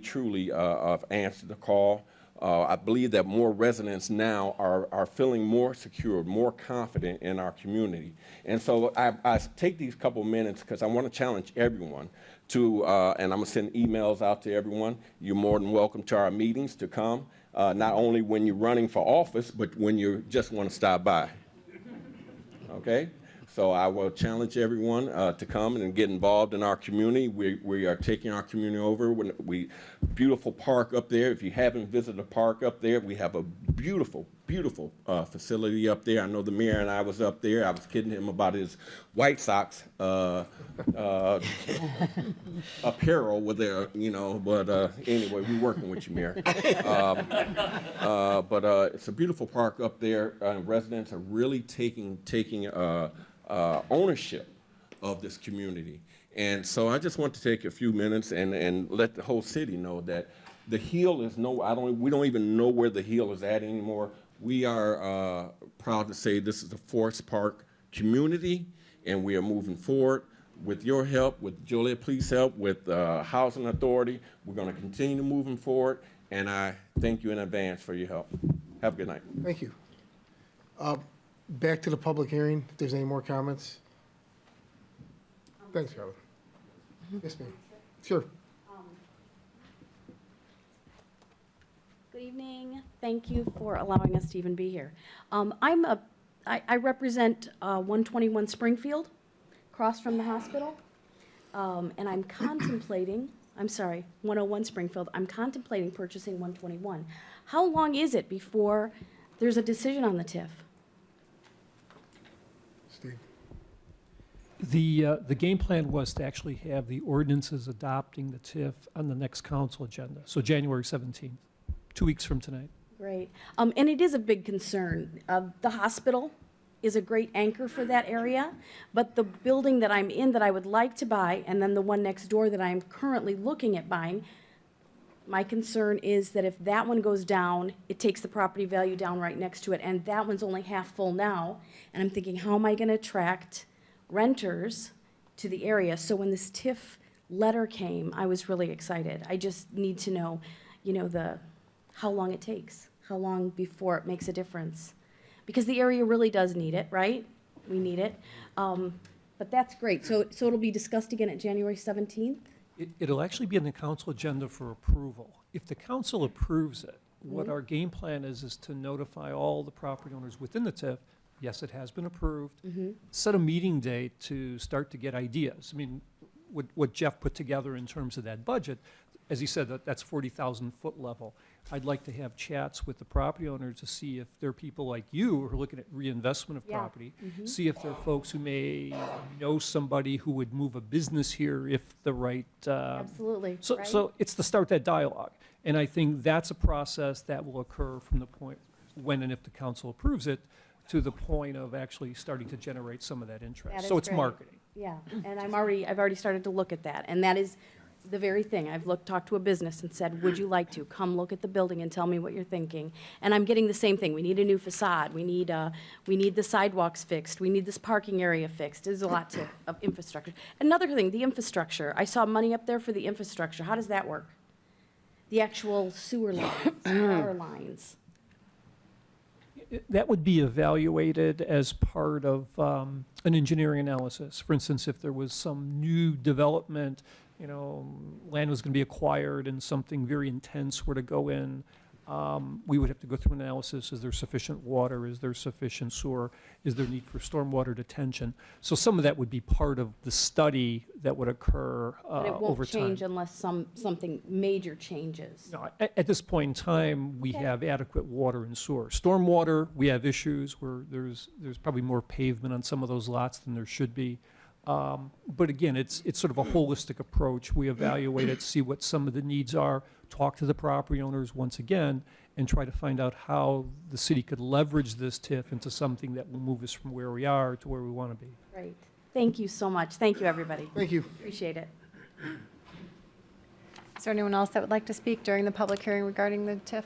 answered the call. I believe that more residents now are feeling more secure, more confident in our community. And so I take these couple minutes because I want to challenge everyone to, and I'm going to send emails out to everyone. You're more than welcome to our meetings to come, not only when you're running for office, but when you just want to stop by. Okay? So I will challenge everyone to come and get involved in our community. We are taking our community over. Beautiful park up there. If you haven't visited the park up there, we have a beautiful facility up there. I know the mayor and I was up there. I was kidding him about his White Sox apparel with their, but anyway, we're working with you, Mayor. But it's a beautiful park up there. Residents are really taking ownership of this community. And so I just want to take a few minutes and let the whole city know that the Hill is we don't even know where the Hill is at anymore. We are proud to say this is a Forest Park community, and we are moving forward. With your help, with Joliet Police help, with Housing Authority, we're going to continue moving forward, and I thank you in advance for your help. Have a good night. Thank you. Back to the public hearing, if there's any more comments. Thanks, Carla. Yes, ma'am. Sure. Good evening. Thank you for allowing us to even be here. I represent 121 Springfield, across from the hospital, and I'm contemplating, I'm sorry, 101 Springfield, I'm contemplating purchasing 121. How long is it before there's a decision on the TIF? Steve. The game plan was to actually have the ordinances adopting the TIF on the next council agenda, so January 17th, 2 weeks from tonight. Great. And it is a big concern. The hospital is a great anchor for that area, but the building that I'm in that I would like to buy, and then the one next door that I'm currently looking at buying, my concern is that if that one goes down, it takes the property value down right next to it, and that one's only half full now, and I'm thinking, how am I gonna attract renters to the area? So when this TIF letter came, I was really excited. I just need to know, how long it takes, how long before it makes a difference. Because the area really does need it, right? We need it. But that's great. So it'll be discussed again at January 17th? It'll actually be on the council agenda for approval. If the council approves it, what our game plan is to notify all the property owners within the TIF, yes, it has been approved, set a meeting date to start to get ideas. I mean, what Jeff put together in terms of that budget, as he said, that's 40,000 foot level. I'd like to have chats with the property owners to see if there are people like you who are looking at reinvestment of property, see if there are folks who may know somebody who would move a business here if the right. Absolutely. So it's to start that dialogue. And I think that's a process that will occur from the point when and if the council approves it to the point of actually starting to generate some of that interest. That So is it's great. marketing. Yeah, and I've already started to look at that, and that is the very thing. I've talked to a business and said, would you like to come look at the building and tell me what you're thinking? And I'm getting the same thing. We need a new facade. We need the sidewalks fixed. We need this parking area fixed. There's a lot of infrastructure. Another thing, the infrastructure. I saw money up there for the infrastructure. How does that work? The actual sewer lines, power lines. That would be evaluated as part of an engineering analysis. For instance, if there was some new development, land was going to be acquired and something very intense were to go in, we would have to go through an analysis. Is there sufficient water? Is there sufficient sewer? Is there need for stormwater detention? So some of that would be part of the study that would occur But it over won't time. change unless something major changes. No, at this point in time, we have adequate water and sewer. Stormwater, we have issues where there's probably more pavement on some of those lots than there should be. But again, it's sort of a holistic approach. We evaluate it, see what some of the needs are, talk to the property owners once again, and try to find out how the city could leverage this TIF into something that will move us from where we are to where we want to be. Great. Thank you so much. Thank you, everybody. Thank you. Appreciate it. Is there anyone else that would like to speak during the public hearing regarding the TIF?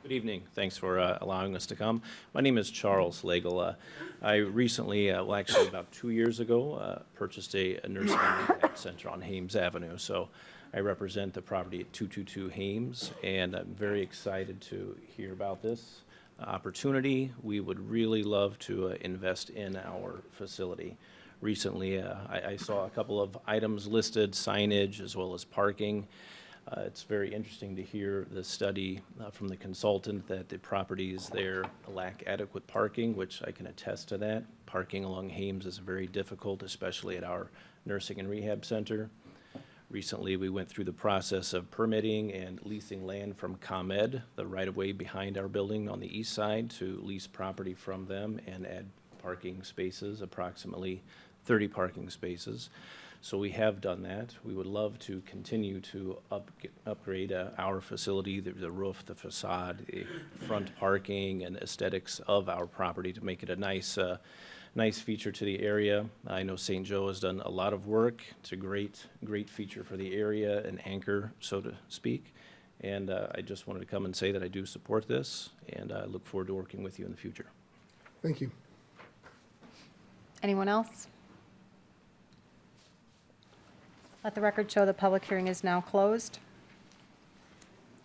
Good evening. Thanks for allowing us to come. My name is Charles Legel. I recently, actually about 2 years ago, purchased a nursing and rehab center on Hames Avenue. So I represent the property at 222 Hames, and I'm very excited to hear about this opportunity. We would really love to invest in our facility. Recently, I saw a couple of items listed, signage as well as parking. It's very interesting to hear the study from the consultant that the properties there lack adequate parking, which I can attest to that. Parking along Hames is very difficult, especially at our nursing and rehab center. Recently, we went through the process of permitting and leasing land from ComEd, the right-of-way behind our building on the east side, to lease property from them and add parking spaces, approximately 30 parking spaces. So we have done that. We would love to continue to upgrade our facility, the roof, the facade, the front parking, and aesthetics of our property to make it a nice feature to the area. I know St. Joe has done a lot of work. It's a great feature for the area, an anchor, so to speak. And I just wanted to come and say that I do support this, and I look forward to working with you in the future. Thank you. Anyone else? Let the record show the public hearing is now closed.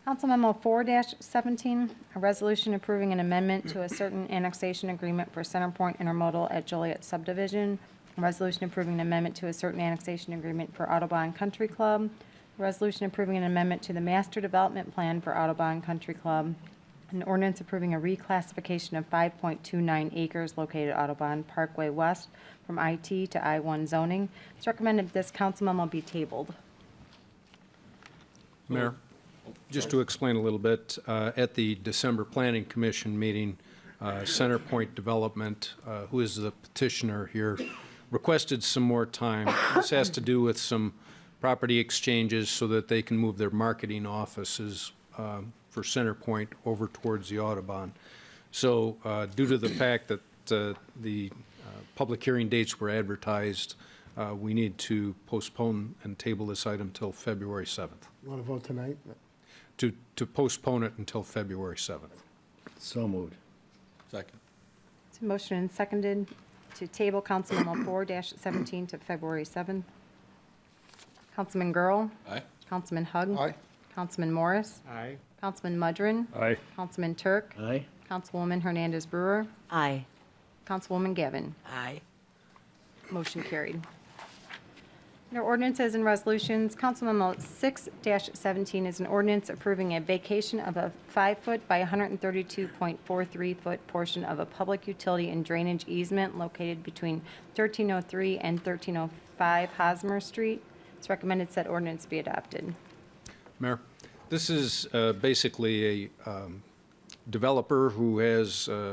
Council Memo 4-17, a resolution approving an amendment to a certain annexation agreement for Centerpoint Intermodal at Joliet subdivision. A resolution approving an amendment to a certain annexation agreement for Audubon Country Club. A resolution approving an amendment to the master development plan for Audubon Country Club. An ordinance approving a reclassification of 5.29 acres located at Audubon Parkway West from IT to I-1 zoning. It's recommended this council memo be tabled. Mayor, just to explain a little bit, at the December Planning Commission meeting, Centerpoint Development, who is the petitioner here, requested some more time. This has to do with some property exchanges so that they can move their marketing offices for Centerpoint over towards the Audubon. So due to the fact that the public hearing dates were advertised, we need to postpone and table this item till February 7th. Want to vote tonight? To postpone it until February 7th. So moved. Second. It's a motion and seconded to table Council Memo 4-17 to February 7th. Councilman Girl. Aye. Councilman Hug. Aye. Councilman Morris. Aye. Councilman Mudrin. Aye. Councilman Turk. Aye. Councilwoman Hernandez Brewer. Aye. Councilwoman Gavin. Aye. Motion carried. Under ordinances and resolutions, Council Memo 6-17 is an ordinance approving a vacation of a 5-foot by 132.43-foot portion of a public utility and drainage easement located between 1303 and 1305 Hosmer Street. It's recommended said ordinance be adopted. Mayor, this is basically a developer who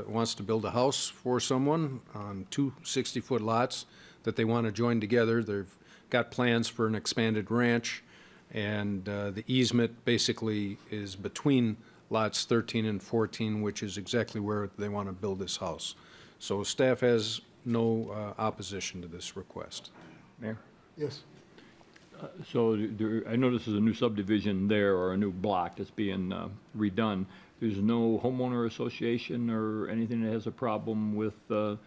wants to build a house for someone on two 60-foot lots that they want to join together. They've got plans for an expanded ranch, and the easement basically is between lots 13 and 14, which is exactly where they want to build this house. So staff has no opposition to this request. Mayor? Yes. So I know this is a new subdivision there, or a new block that's being redone. There's no homeowner association or anything that has a problem with the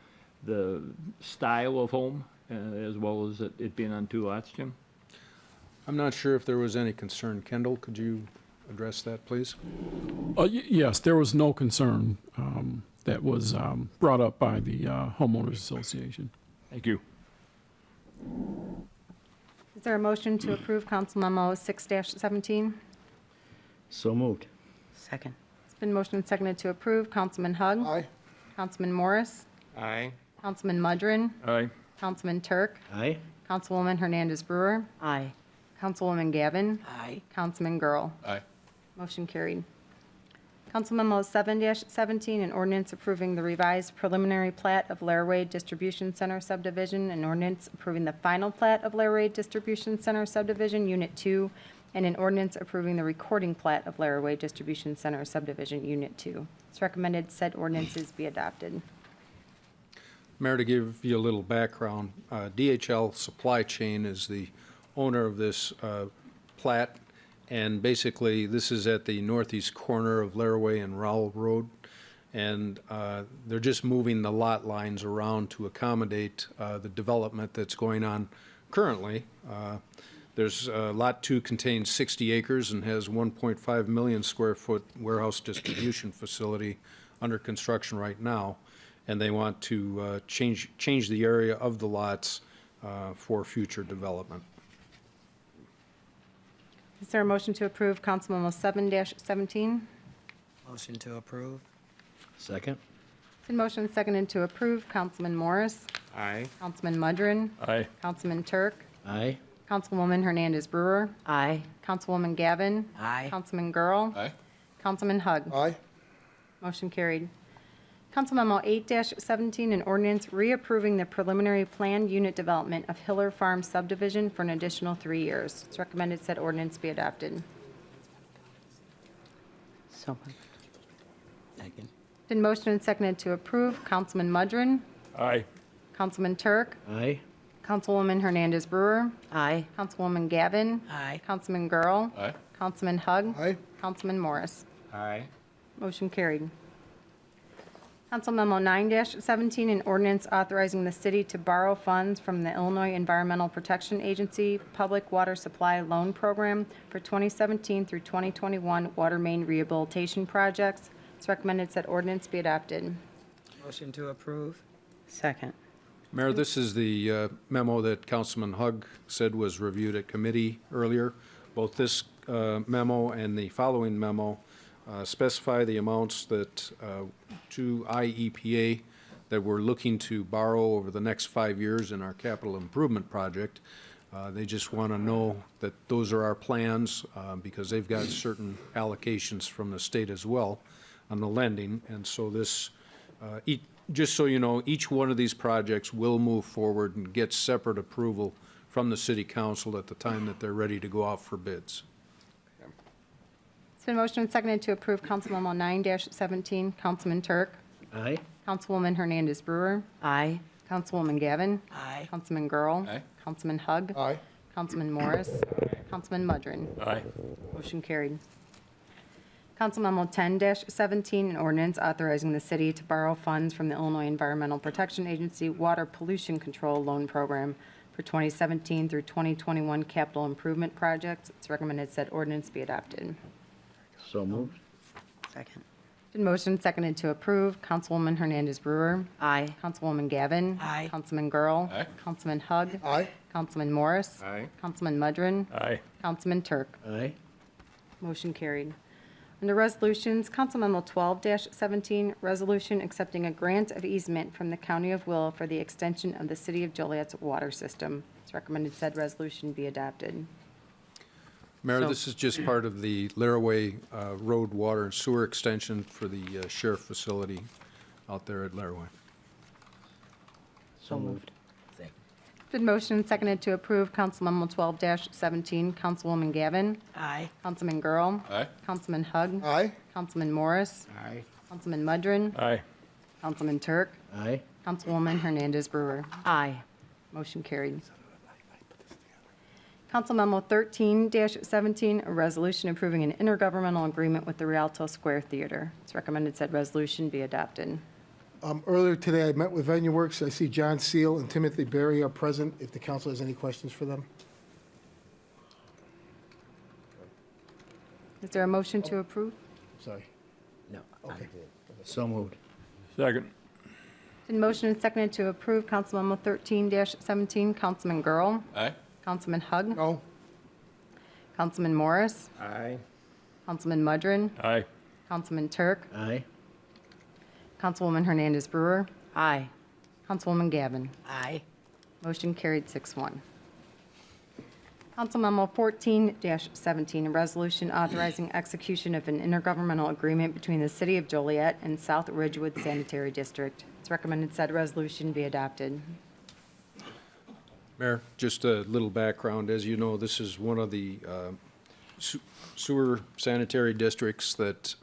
style of home, as well as it being on two lots, Jim? I'm not sure if there was any concern. Kendall, could you address that, please? Yes, there was no concern that was brought up by the homeowners association. Thank you. Is there a motion to approve Council Memo 6-17? So moved. Second. It's been motioned and seconded to approve. Councilman Hug. Aye. Councilman Morris. Aye. Councilman Mudrin. Aye. Councilman Turk. Aye. Councilwoman Hernandez Brewer. Aye. Councilwoman Gavin. Aye. Councilman Girl. Aye. Motion carried. Council Memo 7-17, an ordinance approving the revised preliminary plat of Laraway Distribution Center subdivision, an ordinance approving the final plat of Laraway Distribution Center subdivision, Unit 2, and an ordinance approving the recording plat of Laraway Distribution Center subdivision, Unit 2. It's recommended said ordinances be adopted. Mayor, to give you a little background, DHL Supply Chain is the owner of this plat, and basically this is at the northeast corner of Laraway and Rowell Road, and they're just moving the lot lines around to accommodate the development that's going on currently. There's Lot 2 contains 60 acres and has 1.5 million square foot warehouse distribution facility under construction right now, and they want to change the area of the lots for future development. Is there a motion to approve Council Memo 7-17? Motion to approve. Second. It's been motioned and seconded to approve. Councilman Morris. Aye. Councilman Mudrin. Aye. Councilman Turk. Aye. Councilwoman Hernandez Brewer. Aye. Councilwoman Gavin. Aye. Councilman Girl. Aye. Councilman Hug. Aye. Motion carried. Council Memo 8-17, an ordinance reapproving the preliminary planned unit development of Hiller Farm subdivision for an additional 3 years. It's recommended said ordinance be adopted. So moved. Second. Been motioned and seconded to approve. Councilman Mudrin. Aye. Councilman Turk. Aye. Councilwoman Hernandez Brewer. Aye. Councilwoman Gavin. Aye. Councilman Girl. Aye. Councilman Hug. Aye. Councilman Morris. Aye. Motion carried. Council Memo 9-17, an ordinance authorizing the city to borrow funds from the Illinois Environmental Protection Agency Public Water Supply Loan Program for 2017 through 2021 water main rehabilitation projects. It's recommended said ordinance be adopted. Motion to approve. Second. Mayor, this is the memo that Councilman Hug said was reviewed at committee earlier. Both this memo and the following memo specify the amounts that to IEPA that we're looking to borrow over the next 5 years in our capital improvement project. They just want to know that those are our plans because they've got certain allocations from the state as well on the lending. And so this, just so you know, each one of these projects will move forward and get separate approval from the city council at the time that they're ready to go out for bids. It's been motioned and seconded to approve Council Memo 9-17. Councilman Turk. Aye. Councilwoman Hernandez Brewer. Aye. Councilwoman Gavin. Aye. Councilman Girl. Aye. Councilman Hug. Aye. Councilman Morris. Councilman Mudrin. Aye. Motion carried. Council Memo 10-17, an ordinance authorizing the city to borrow funds from the Illinois Environmental Protection Agency Water Pollution Control Loan Program for 2017 through 2021 capital improvement projects. It's recommended said ordinance be adopted. So moved. Second. Been motioned, seconded to approve. Councilwoman Hernandez Brewer. Aye. Councilwoman Gavin. Aye. Councilman Girl. Aye. Councilman Hug. Aye. Councilman Morris. Aye. Councilman Mudrin. Aye. Councilman Turk. Aye. Motion carried. Under resolutions, Council Memo 12-17, resolution accepting a grant of easement from the County of Will for the extension of the City of Joliet's water system. It's recommended said resolution be adopted. Mayor, So- this is just part of the Laraway Road Water and Sewer Extension for the sheriff facility out there at Laraway. So moved. Been motioned and seconded to approve Council Memo 12-17. Councilwoman Gavin. Aye. Councilman Girl. Aye. Councilman Hug. Aye. Councilman Morris. Aye. Councilman Mudrin. Aye. Councilman Turk. Aye. Councilwoman Hernandez Brewer. Aye. Motion carried. Council Memo 13-17, a resolution approving an intergovernmental agreement with the Rialto Square Theater. It's recommended said resolution be adopted. Earlier today, I met with VenueWorks. I see John Seal and Timothy Berry are present, if the council has any questions for them. Is there a motion to approve? Sorry. No. Okay. So moved. Second. Been motioned and seconded to approve Council Memo 13-17. Councilman Girl. Aye. Councilman Hug. No. Councilman Morris. Aye. Councilman Mudrin. Aye. Councilman Turk. Aye. Councilwoman Hernandez Brewer. Aye. Councilwoman Gavin. Aye. Motion carried 6-1. Council Memo 14-17, a resolution authorizing execution of an intergovernmental agreement between the City of Joliet and South Ridgewood Sanitary District. It's recommended said resolution be adopted. Mayor, just a little background. As you know, this is one of the sewer sanitary districts that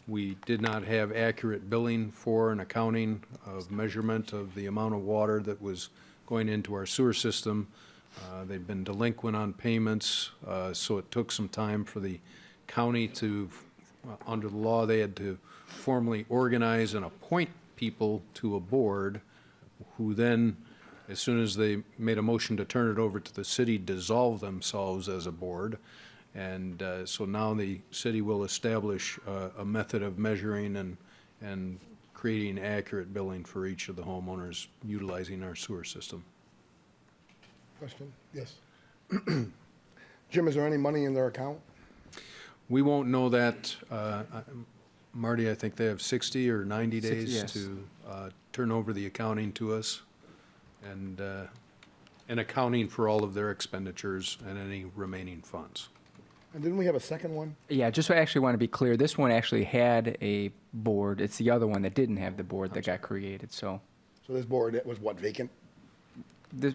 we did not have accurate billing for and accounting of measurement of the amount of water that was going into our sewer system. They've been delinquent on payments, so it took some time for the county to, under the law, they had to formally organize and appoint people to a board who then, as soon as they made a motion to turn it over to the city, dissolve themselves as a board. And so now the city will establish a method of measuring and creating accurate billing for each of the homeowners utilizing our sewer system. Question? Yes. Jim, is there any money in their account? We won't know that. Marty, I think they have 60 or 90 days yes. to turn over the accounting to us and accounting for all of their expenditures and any remaining funds. And didn't we have a second one? Yeah, just actually want to be clear, this one actually had a board. It's the other one that didn't have the board that got created, so. So this board, it was what, vacant?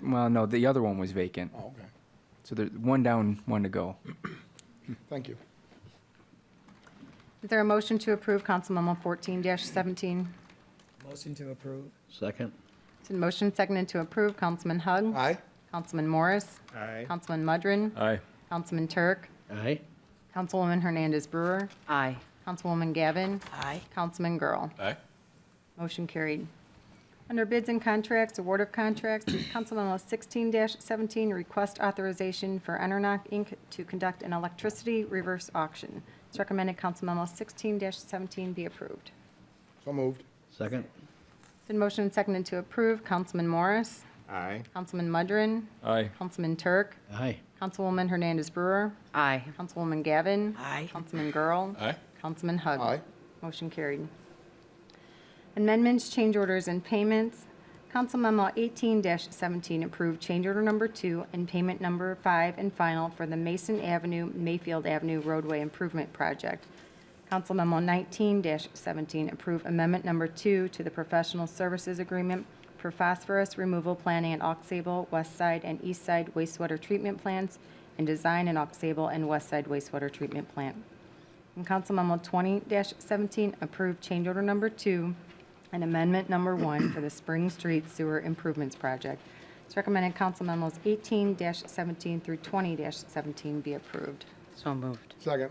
Well, no, the other one was vacant. Oh, okay. So there's one down, one to go. Thank you. Is there a motion to approve Council Memo 14-17? Motion to approve. Second. It's been motioned, seconded to approve. Councilman Hug. Aye. Councilman Morris. Aye. Councilman Mudrin. Aye. Councilman Turk. Aye. Councilwoman Hernandez Brewer. Aye. Councilwoman Gavin. Aye. Councilman Girl. Aye. Motion carried. Under bids and contracts, award of contracts, Council Memo 16-17, request authorization for Enernoc Inc. to conduct an electricity reverse auction. It's recommended Council Memo 16-17 be approved. So moved. Second. Been motion and seconded to approve. Councilman Morris. Aye. Councilman Mudrin. Aye. Councilman Turk. Aye. Councilwoman Hernandez Brewer. Aye. Councilwoman Gavin. Aye. Councilman Girl. Aye. Councilman Hug. Aye. Motion carried. Amendments, change orders, and payments. Council Memo 18-17 approved change order number 2 and payment number 5 and final for the Mason Avenue, Mayfield Avenue roadway improvement project. Council Memo 19-17 approve amendment number 2 to the professional services agreement for phosphorus removal planning at Aux Sable, West Side, and East Side wastewater treatment plants, and design in Aux Sable and West Side wastewater treatment plant. And Council Memo 20-17 approved change order number 2 and amendment number 1 for the Spring Street Sewer Improvements Project. It's recommended Council Memos 18-17 through 20-17 be approved. So moved. Second.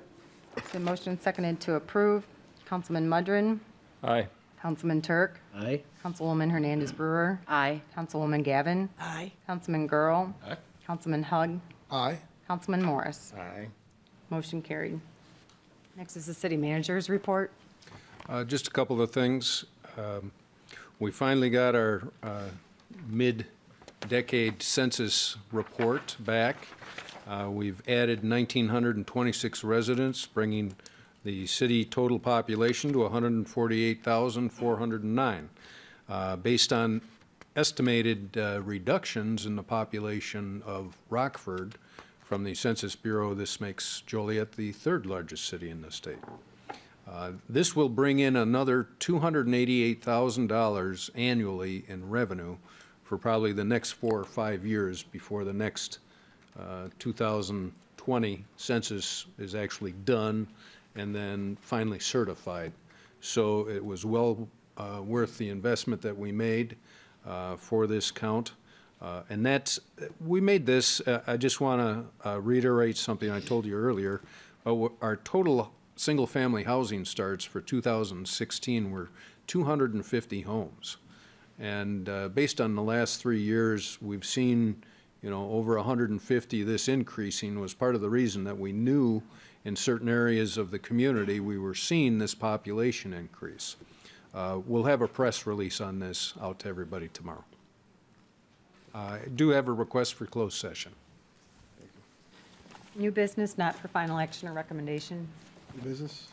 The motion seconded to approve. Councilman Mudrin. Aye. Councilman Turk. Aye. Councilwoman Hernandez Brewer. Aye. Councilwoman Gavin. Aye. Councilman Girl. Aye. Councilman Hug. Aye. Councilman Morris. Aye. Motion carried. Next is the city manager's report. Just a couple of things. We finally got our mid-decade census report back. We've added 1,926 residents, bringing the city total population to 148,409. Based on estimated reductions in the population of Rockford from the Census Bureau, this makes Joliet the third largest city in the state. This will bring in another $288,000 annually in revenue for probably the next 4 or 5 years before the next 2020 census is actually done and then finally certified. So it was well worth the investment that we made for this count. And that's, we made this, I just want to reiterate something I told you earlier. Our total single-family housing starts for 2016 were 250 homes. And based on the last 3 years, we've seen, over 150. This increasing was part of the reason that we knew in certain areas of the community we were seeing this population increase. We'll have a press release on this out to everybody tomorrow. I do have a request for closed session. New business not for final action or recommendation. New business?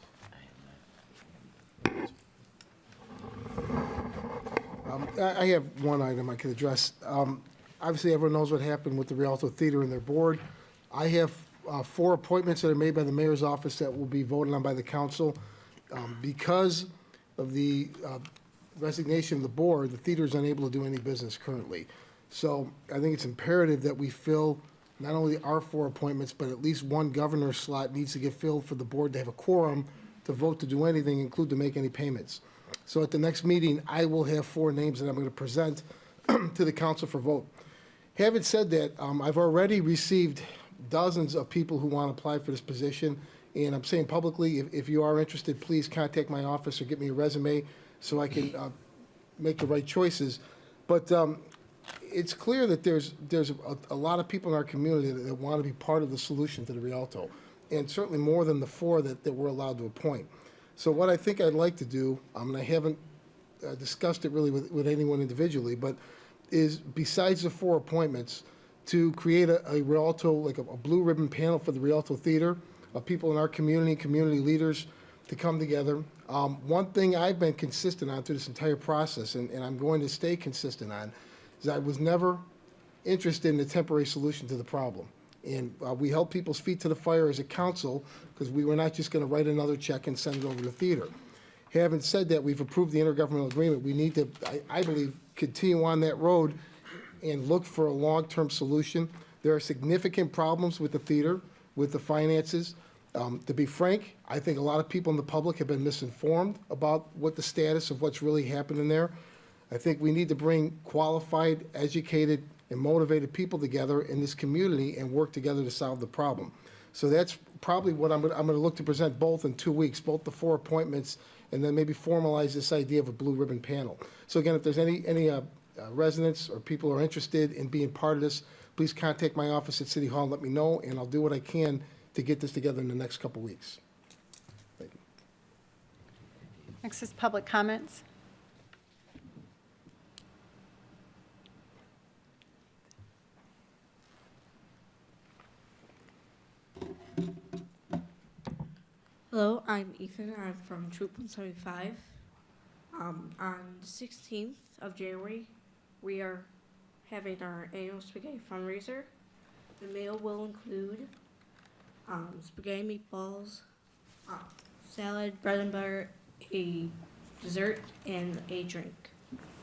I have one item I could address. Obviously, everyone knows what happened with the Rialto Theater and their board. I have 4 appointments that are made by the mayor's office that will be voted on by the council. Because of the resignation of the board, the theater is unable to do any business currently. So I think it's imperative that we fill not only our 4 appointments, but at least one governor slot needs to get filled for the board to have a quorum to vote to do anything, include to make any payments. So at the next meeting, I will have 4 names that I'm going to present to the council for vote. Having said that, I've already received dozens of people who want to apply for this position, and I'm saying publicly, if you are interested, please contact my office or get me a resume so I can make the right choices. But it's clear that there's a lot of people in our community that want to be part of the solution to the Rialto, and certainly more than the 4 that we're allowed to appoint. So what I think I'd like to do, and I haven't discussed it really with anyone individually, but is besides the 4 appointments, to create a Rialto, like a blue ribbon panel for the Rialto Theater, of people in our community leaders to come together. One thing I've been consistent on through this entire process, and I'm going to stay consistent on, is I was never interested in a temporary solution to the problem. And we held people's feet to the fire as a council because we were not just going to write another check and send it over to the theater. Having said that, we've approved the intergovernmental agreement. We need to, I believe, continue on that road and look for a long-term solution. There are significant problems with the theater, with the finances. To be frank, I think a lot of people in the public have been misinformed about what the status of what's really happening there. I think we need to bring qualified, educated, and motivated people together in this community and work together to solve the problem. So that's probably what I'm gonna look to present both in 2 weeks, both the 4 appointments, and then maybe formalize this idea of a blue ribbon panel. So again, if there's any residents or people who are interested in being part of this, please contact my office at City Hall and let me know, and I'll do what I can to get this together in the next couple weeks. Thank you. Next is public comments. Hello, I'm Ethan. I'm from Troop 175. On the 16th of January, we are having our annual spaghetti fundraiser. The meal will include spaghetti meatballs, salad, bread and butter, a dessert, and a drink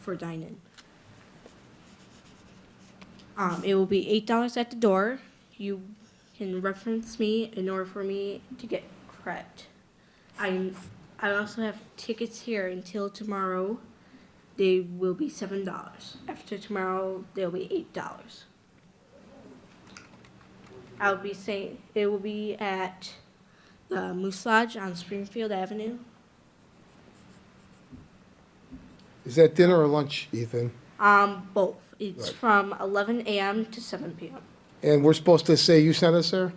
for dine-in. It will be $8 at the door. You can reference me in order for me to get credit. I also have tickets here until tomorrow. They will be $7. After tomorrow, they'll be $8. I'll be saying it will be at the Moose Lodge on Springfield Avenue. Is that dinner or lunch, Ethan? Both. It's Right. from 11 a.m. to 7 p.m. And we're supposed to say you sent us there?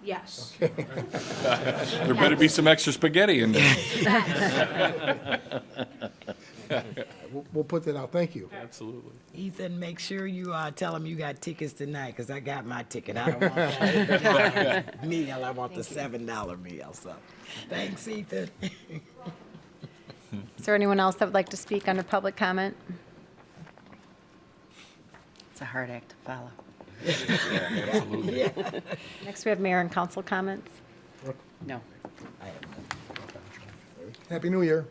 Yes. There better be some extra spaghetti in there. We'll put that out. Thank you. Absolutely. Ethan, make sure you tell them you got tickets tonight, because I got my ticket. I don't want that meal. I want the $7 meal. So, thanks, Ethan. Is there anyone else that would like to speak under public comment? It's a hard act to follow. Absolutely. Next, we have mayor and council comments. No. Happy New Year.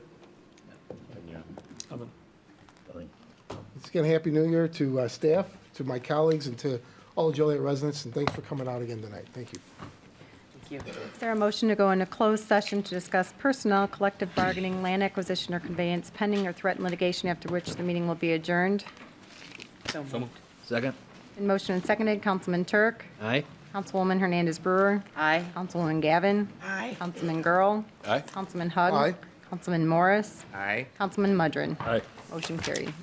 Let's get a Happy New Year to staff, to my colleagues, and to all the Joliet residents, and thanks for coming out again tonight. Thank you. Thank you. Is there a motion to go into closed session to discuss personnel, collective bargaining, land acquisition, or conveyance pending or threatened litigation, after which the meeting will be adjourned? So moved. Second? In motion and seconded, Councilman Turk. Aye. Councilwoman Hernandez Brewer. Aye. Councilwoman Gavin. Aye. Councilman Girl. Aye. Councilman Hug. Aye. Councilman Morris. Aye. Councilman Mudrin. Aye. Motion carried.